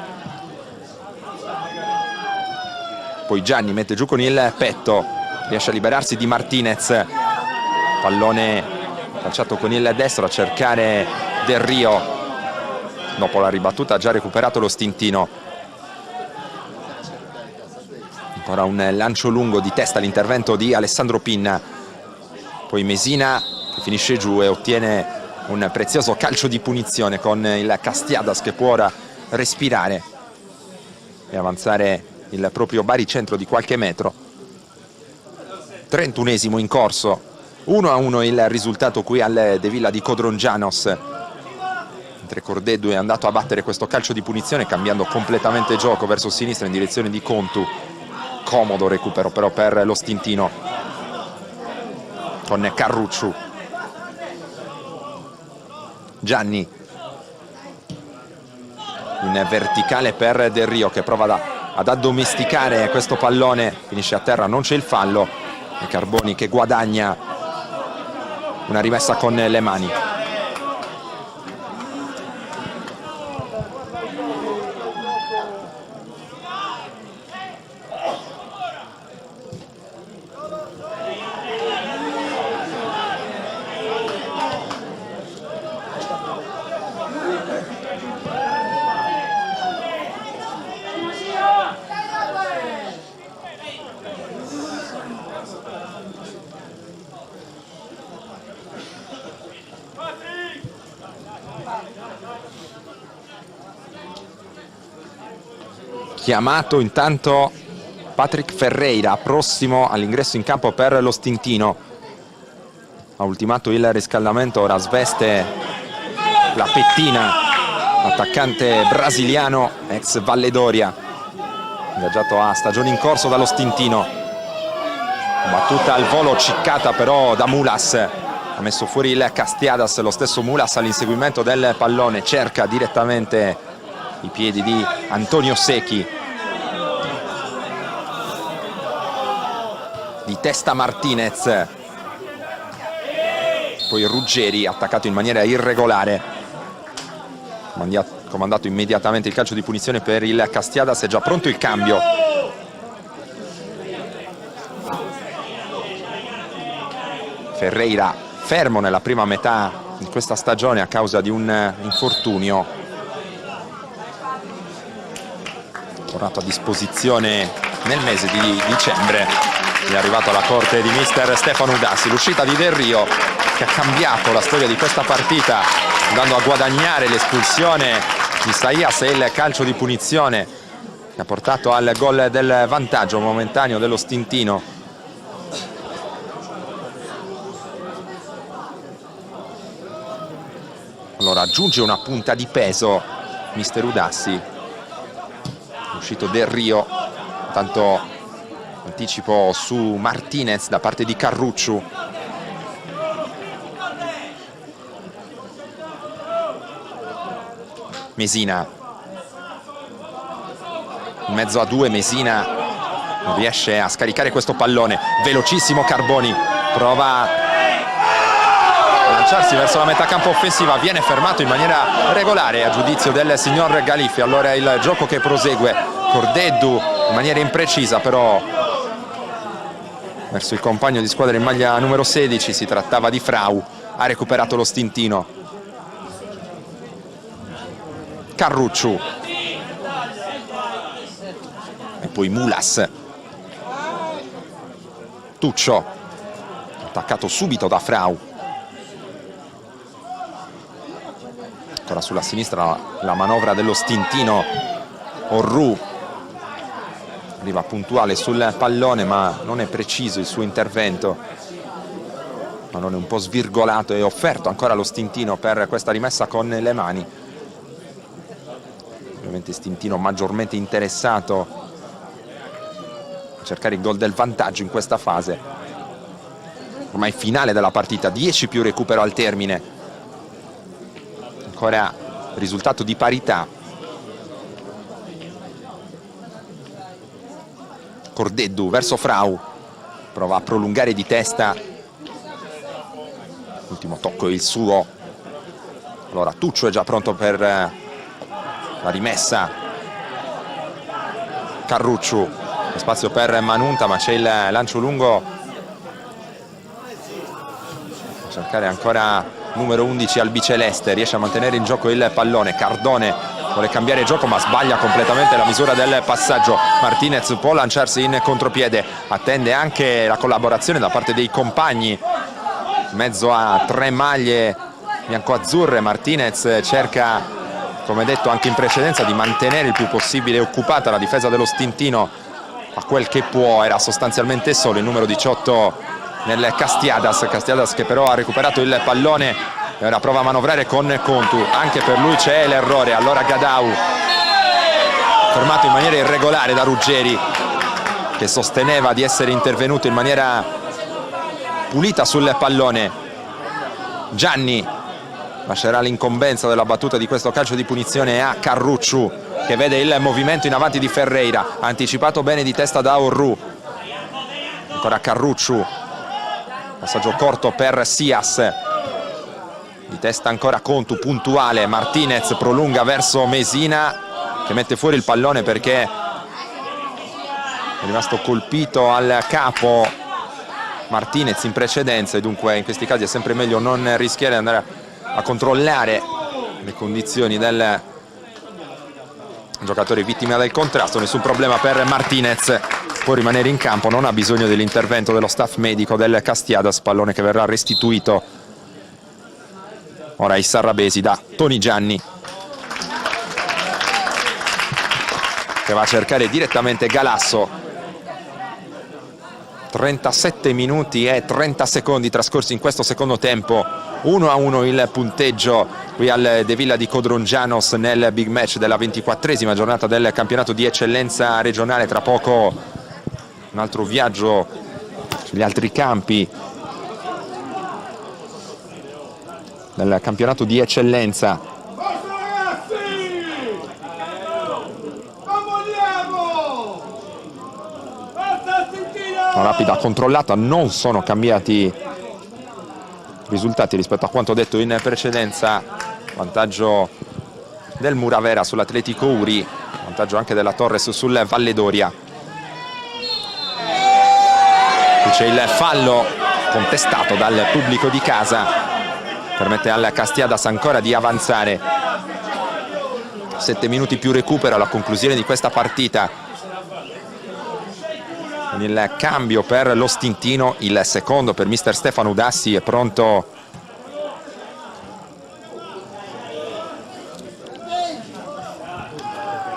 Poi Gianni mette giù con il petto, riesce a liberarsi di Martinez. Pallone calciato con il destro a cercare Del Rio. Dopo la ribattuta ha già recuperato lo Stintino. Ancora un lancio lungo di testa all'intervento di Alessandro Pinna. Poi Mesina che finisce giù e ottiene un prezioso calcio di punizione con il Castiadas che può ora respirare e avanzare il proprio baricentro di qualche metro. 31esimo in corso, 1-1 il risultato qui al De Villa di Codrongianos, mentre Cordeddu è andato a battere questo calcio di punizione cambiando completamente gioco verso sinistra in direzione di Contu. Comodo recupero però per lo Stintino con Carruccio. Gianni in verticale per Del Rio che prova ad addomesticare questo pallone, finisce a terra, non c'è il fallo e Carboni che guadagna una rimessa con le mani. Chiamato intanto Patrick Ferreira, prossimo all'ingresso in campo per lo Stintino. Ha ultimato il riscaldamento, ora sveste la pettina, attaccante brasiliano ex Valledoria, ingaggiato a stagione in corso dallo Stintino. Battuta al volo ciccata però da Mulas, ha messo fuori il Castiadas, lo stesso Mulas all'inseguimento del pallone, cerca direttamente i piedi di Antonio Secchi. Di testa Martinez. Poi Ruggeri, attaccato in maniera irregolare. Comandato immediatamente il calcio di punizione per il Castiadas, è già pronto il cambio. Ferreira fermo nella prima metà di questa stagione a causa di un infortunio. Tornato a disposizione nel mese di dicembre, è arrivato alla corte di mister Stefano Udassi. L'uscita di Del Rio che ha cambiato la storia di questa partita, andando a guadagnare l'espulsione di Saias e il calcio di punizione che ha portato al gol del vantaggio momentaneo dello Stintino. Allora aggiunge una punta di peso mister Udassi. Uscito Del Rio, tanto anticipo su Martinez da parte di Carruccio. Mesina in mezzo a due, Mesina non riesce a scaricare questo pallone, velocissimo Carboni, prova a lanciarsi verso la metà campo offensiva, viene fermato in maniera regolare a giudizio del signor Galiffi. Allora il gioco che prosegue, Cordeddu in maniera imprecisa però verso il compagno di squadra in maglia numero 16, si trattava di Frau, ha recuperato lo Stintino. Carruccio poi Mulas. Tuccio, attaccato subito da Frau. Ancora sulla sinistra la manovra dello stintino Orru. Arriva puntuale sul pallone, ma non è preciso il suo intervento. Pallone un po' svirgolato e offerto ancora lo stintino per questa rimessa con le mani. Ovviamente stintino maggiormente interessato a cercare il gol del vantaggio in questa fase. Ormai finale della partita, 10 più recupero al termine. Ancora risultato di parità. Cordeddu verso Frau, prova a prolungare di testa, l'ultimo tocco è il suo. Allora Tuccio è già pronto per la rimessa. Carrucciu, spazio per Manunta, ma c'è il lancio lungo, cercare ancora numero 11 albiceleste, riesce a mantenere in gioco il pallone. Cardone vuole cambiare gioco ma sbaglia completamente la misura del passaggio. Martinez può lanciarsi in contropiede, attende anche la collaborazione da parte dei compagni. In mezzo a 3 maglie bianco-azzurre Martinez cerca, come detto anche in precedenza, di mantenere il più possibile occupata la difesa dello stintino a quel che può. Era sostanzialmente solo il numero 18 nel Castiadas che però ha recuperato il pallone e ora prova a manovrare con Contu. Anche per lui c'è l'errore. Allora Gadau, fermato in maniera irregolare da Ruggeri, che sosteneva di essere intervenuto in maniera pulita sul pallone. Gianni lascerà l'incombenza della battuta di questo calcio di punizione a Carrucciu, che vede il movimento in avanti di Ferreira, anticipato bene di testa da Orru. Ancora Carrucciu, passaggio corto per Sias, di testa ancora Contu, puntuale. Martinez prolunga verso Mesina, che mette fuori il pallone perché è rimasto colpito al capo Martinez in precedenza, e dunque in questi casi è sempre meglio non rischiare di andare a controllare le condizioni del giocatore vittima del contrasto. Nessun problema per Martinez, può rimanere in campo, non ha bisogno dell'intervento dello staff medico del Castiadas. Pallone che verrà restituito ora ai sarrabesi da Toni Gianni, che va a cercare direttamente Galasso. 37 minuti e 30 secondi trascorsi in questo secondo tempo. 1-1 il punteggio qui al De Villa di Codrongianos nel big match della 24esima giornata del campionato di eccellenza regionale. Tra poco un altro viaggio sugli altri campi del campionato di eccellenza. Una rapida controllata, non sono cambiati risultati rispetto a quanto detto in precedenza. Vantaggio del Muravera sull'Atletico Uri, vantaggio anche della Torres sul Valledoria. Qui c'è il fallo contestato dal pubblico di casa, permette al Castiadas ancora di avanzare. 7 minuti più recupero alla conclusione di questa partita. Con il cambio per lo stintino, il secondo per mister Stefano Udassi, è pronto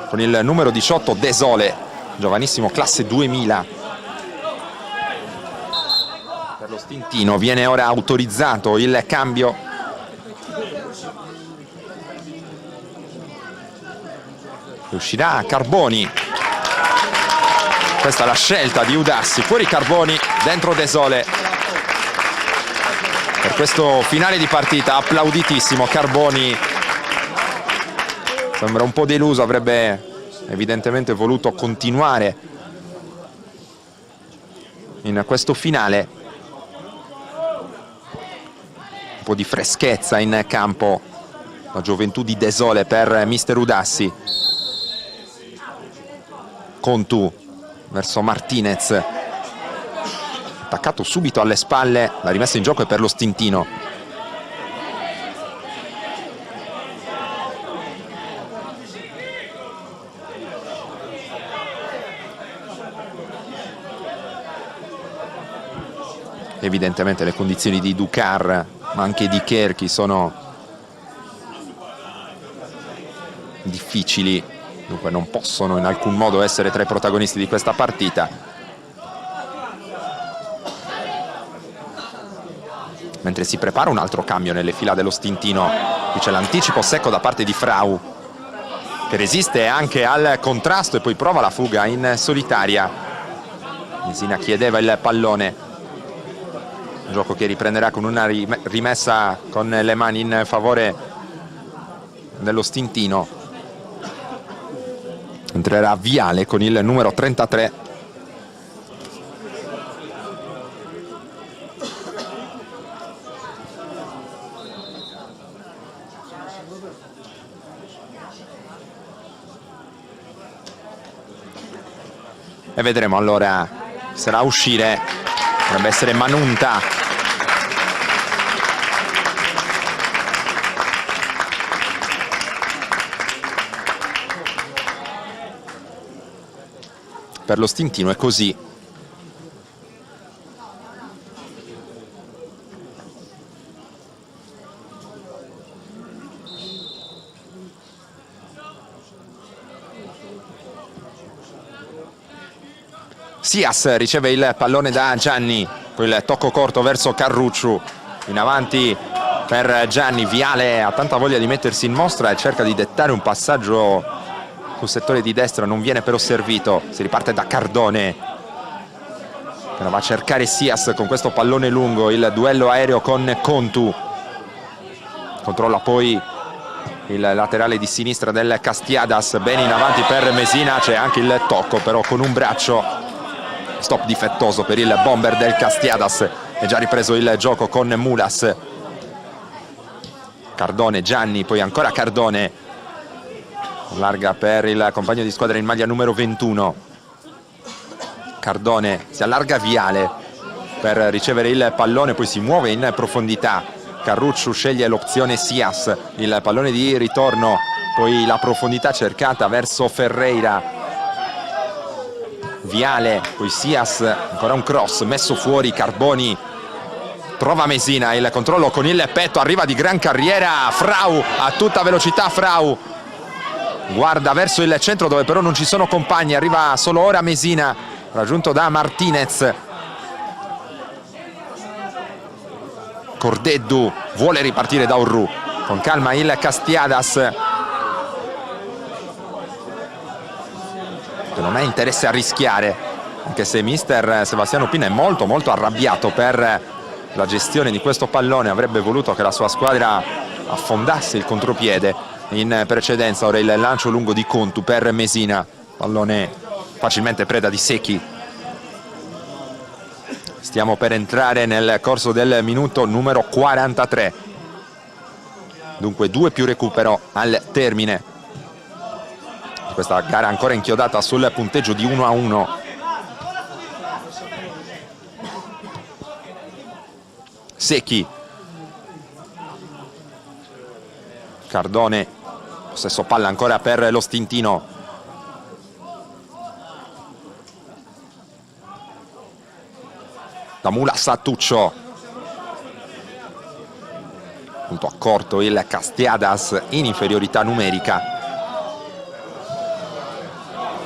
con il numero 18 Desole, giovanissimo, classe 2000. Per lo stintino viene ora autorizzato il cambio. Uscirà Carboni. Questa è la scelta di Udassi, fuori Carboni, dentro Desole. Per questo finale di partita applauditissimo. Carboni sembra un po' deluso, avrebbe evidentemente voluto continuare in questo finale. Un po' di freschezza in campo, la gioventù di Desole per mister Udassi. Contu verso Martinez, attaccato subito alle spalle, la rimessa in gioco è per lo stintino. Evidentemente le condizioni di Ducar ma anche di Cherki sono difficili, dunque non possono in alcun modo essere tra i protagonisti di questa partita. Mentre si prepara un altro cambio nelle fila dello Stintino, qui c'è l'anticipo secco da parte di Frau, che resiste anche al contrasto e poi prova la fuga in solitaria. Mesina chiedeva il pallone, un gioco che riprenderà con una rimessa con le mani in favore dello Stintino. Entrerà Viale con il numero 33. E vedremo allora, sarà a uscire, dovrebbe essere Manunta. Per lo Stintino è così. Sias riceve il pallone da Gianni, poi il tocco corto verso Carrucciu, in avanti per Gianni. Viale ha tanta voglia di mettersi in mostra e cerca di dettare un passaggio sul settore di destra, non viene però servito. Si riparte da Cardone, che va a cercare Sias con questo pallone lungo, il duello aereo con Contu. Controlla poi il laterale di sinistra del Castiadas, bene in avanti per Mesina, c'è anche il tocco però con un braccio. Stop difettoso per il bomber del Castiadas, è già ripreso il gioco con Mulas. Cardone, Gianni, poi ancora Cardone, larga per il compagno di squadra in maglia numero 21. Cardone, si allarga Viale per ricevere il pallone, poi si muove in profondità. Carrucciu sceglie l'opzione Sias, il pallone di ritorno, poi la profondità cercata verso Ferreira. Viale, poi Sias, ancora un cross messo fuori. Carboni trova Mesina, il controllo con il petto, arriva di gran carriera Frau, a tutta velocità Frau, guarda verso il centro dove però non ci sono compagni, arriva solo ora Mesina, raggiunto da Martinez. Cordeddu vuole ripartire da Orru, con calma il Castiadas, che non ha interesse a rischiare, anche se mister Sebastiano Pina è molto arrabbiato per la gestione di questo pallone, avrebbe voluto che la sua squadra affondasse il contropiede in precedenza. Ora il lancio lungo di Contu per Mesina, pallone facilmente preda di Secchi. Stiamo per entrare nel corso del minuto numero 43, dunque 2 più recupero al termine. Questa gara ancora inchiodata sul punteggio di 1-1. Secchi, Cardone, possesso palla ancora per lo Stintino. Da Mulas a Tuccio, punto accorto il Castiadas in inferiorità numerica.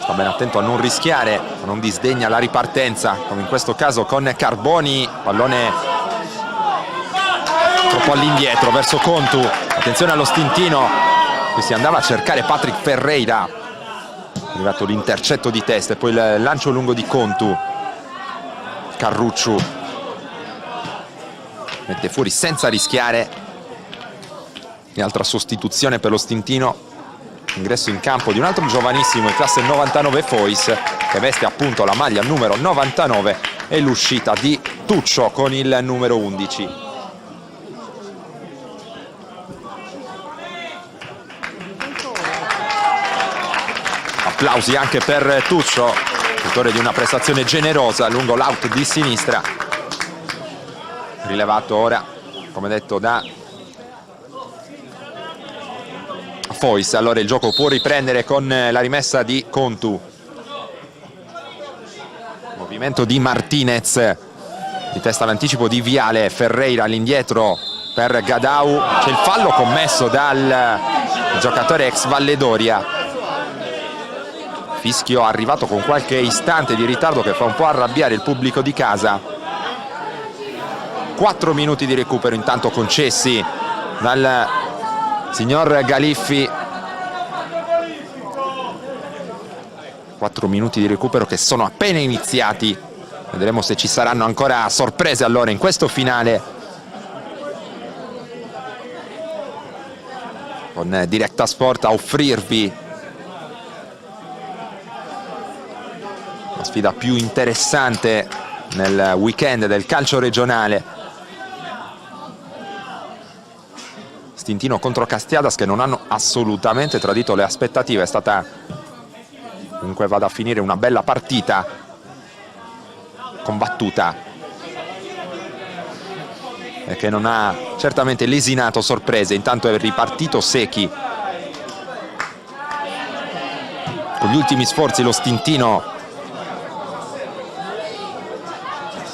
Sta ben attento a non rischiare, ma non disdegna la ripartenza, come in questo caso con Carboni, pallone troppo all'indietro verso Contu. Attenzione allo Stintino, qui si andava a cercare Patrick Ferreira, è arrivato l'intercetto di testa e poi il lancio lungo di Contu. Carrucciu mette fuori senza rischiare, e altra sostituzione per lo Stintino. Ingresso in campo di un altro giovanissimo in classe 99, Fois, che veste appunto la maglia numero 99, e l'uscita di Tuccio con il numero 11. Applausi anche per Tuccio, autore di una prestazione generosa lungo l'out di sinistra. Rilevato ora, come detto, da Fois. Allora il gioco può riprendere con la rimessa di Contu. Movimento di Martinez, Di testa l'anticipo di Viale, Ferreira all'indietro per Gadau, c'è il fallo commesso dal giocatore ex Valledoria. Fischio arrivato con qualche istante di ritardo che fa un po' arrabbiare il pubblico di casa. 4 minuti di recupero intanto concessi dal signor Galiffi. 4 minuti di recupero che sono appena iniziati. Vedremo se ci saranno ancora sorprese allora in questo finale. Con Diretta Sport a offrirvi la sfida più interessante nel weekend del calcio regionale. Stintino contro Castiadas che non hanno assolutamente tradito le aspettative. È stata, comunque vada a finire, una bella partita combattuta e che non ha certamente lesinato sorprese. Intanto è ripartito Secchi. Con gli ultimi sforzi lo Stintino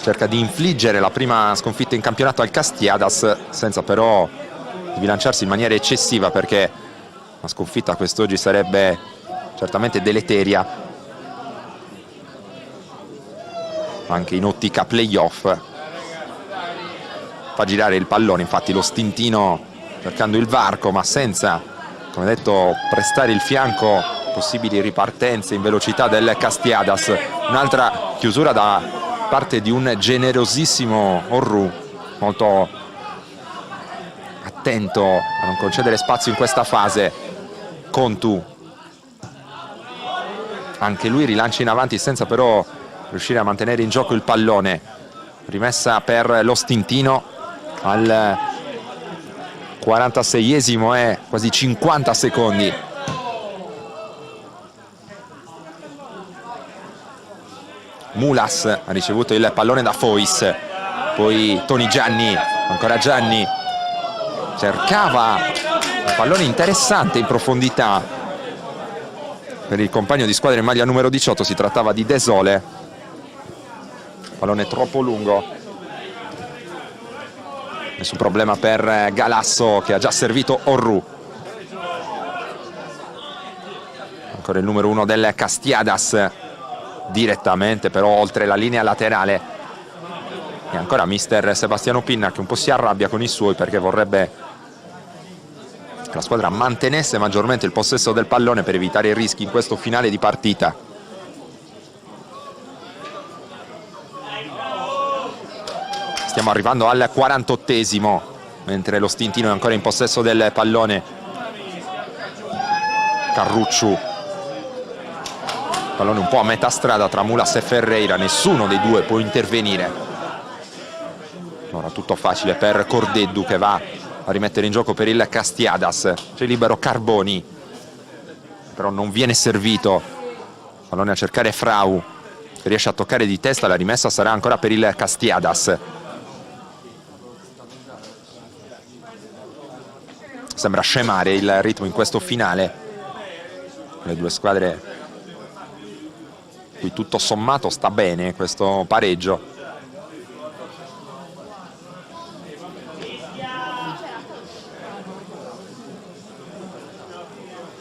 cerca di infliggere la prima sconfitta in campionato al Castiadas, senza però sbilanciarsi in maniera eccessiva, perché una sconfitta quest'oggi sarebbe certamente deleteria anche in ottica playoff. Fa girare il pallone infatti lo Stintino cercando il varco, ma senza, come detto, prestare il fianco possibili ripartenze in velocità del Castiadas. Un'altra chiusura da parte di un generosissimo Orru, molto attento a non concedere spazio in questa fase. Contu, anche lui rilancia in avanti senza però riuscire a mantenere in gioco il pallone. Rimessa per lo Stintino al 46esimo e quasi 50 secondi. Mulas ha ricevuto il pallone da Fois, poi Toni Gianni, ancora Gianni, cercava un pallone interessante in profondità per il compagno di squadra in maglia numero 18, si trattava di De Sole. Pallone troppo lungo, nessun problema per Galasso che ha già servito Orru. Ancora il numero 1 del Castiadas, direttamente però oltre la linea laterale, e ancora mister Sebastiano Pinna che un po' si arrabbia con i suoi perché vorrebbe che la squadra mantenesse maggiormente il possesso del pallone per evitare i rischi in questo finale di partita. Stiamo arrivando al 48esimo, mentre lo Stintino è ancora in possesso del pallone. Carrucciu, pallone un po' a metà strada tra Mulas e Ferreira, nessuno dei due può intervenire. Ora tutto facile per Cordeddu che va a rimettere in gioco per il Castiadas. C'è libero Carboni, però non viene servito. Pallone a cercare Frau, che riesce a toccare di testa, la rimessa sarà ancora per il Castiadas. Sembra scemare il ritmo in questo finale. Le due squadre qui tutto sommato sta bene questo pareggio.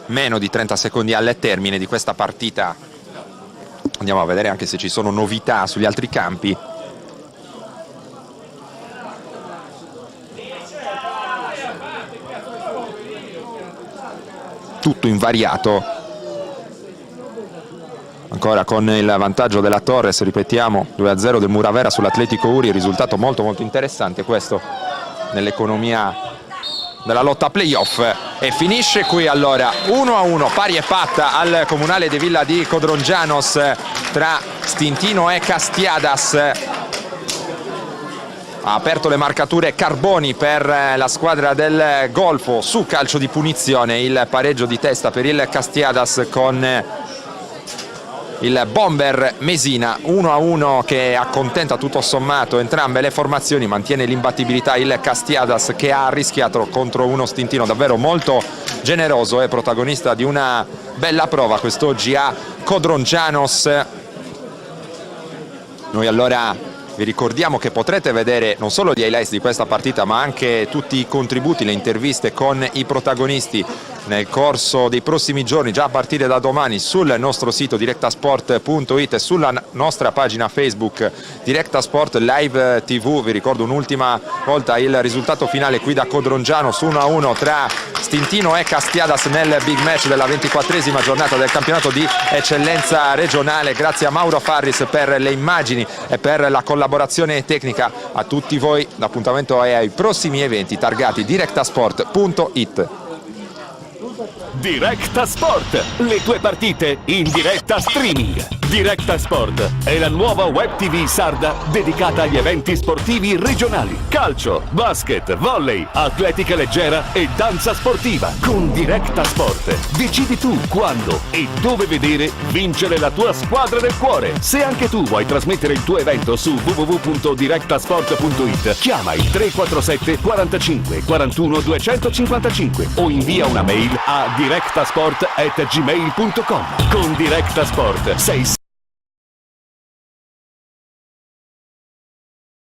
Meno di 30 secondi al termine di questa partita. Andiamo a vedere anche se ci sono novità sugli altri campi. Tutto invariato. Ancora con il vantaggio della Torres, ripetiamo, 2-0 del Muravera sull'Atletico Uri, risultato molto interessante questo nell'economia della lotta playoff. E finisce qui allora 1-1, pari e patta al Comunale de Villa di Codrongianos tra Stintino e Castiadas. Ha aperto le marcature Carboni per la squadra del Golfo su calcio di punizione, il pareggio di testa per il Castiadas con il bomber Mesina. 1-1 che accontenta tutto sommato entrambe le formazioni, mantiene l'imbattibilità il Castiadas che ha rischiato contro uno Stintino davvero molto generoso e protagonista di una bella prova quest'oggi a Codrongianos. Noi allora Vi ricordiamo che potrete vedere non solo gli highlights di questa partita ma anche tutti i contributi, le interviste con i protagonisti nel corso dei prossimi giorni, già a partire da domani, sul nostro sito directasport.it e sulla nostra pagina Facebook Directasport Live TV. Vi ricordo un'ultima volta il risultato finale qui da Codrongiano su 1-1 tra Stintino e Castiadas nel big match della 24esima giornata del campionato di eccellenza regionale. Grazie a Mauro Farris per le immagini e per la collaborazione tecnica. A tutti voi l'appuntamento è ai prossimi eventi targati directasport.it. Directa Sport, le tue partite in diretta streaming. Directa Sport è la nuova web TV sarda dedicata agli eventi sportivi regionali. Calcio, basket, volley, atletica leggera e danza sportiva. Con Directa Sport decidi tu quando e dove vedere vincere la tua squadra del cuore. Se anche tu vuoi trasmettere il tuo evento su www.directasport.it, chiama il 347 45 41 255 o invia una mail a directasport@gmail.com. Con Directa Sport sei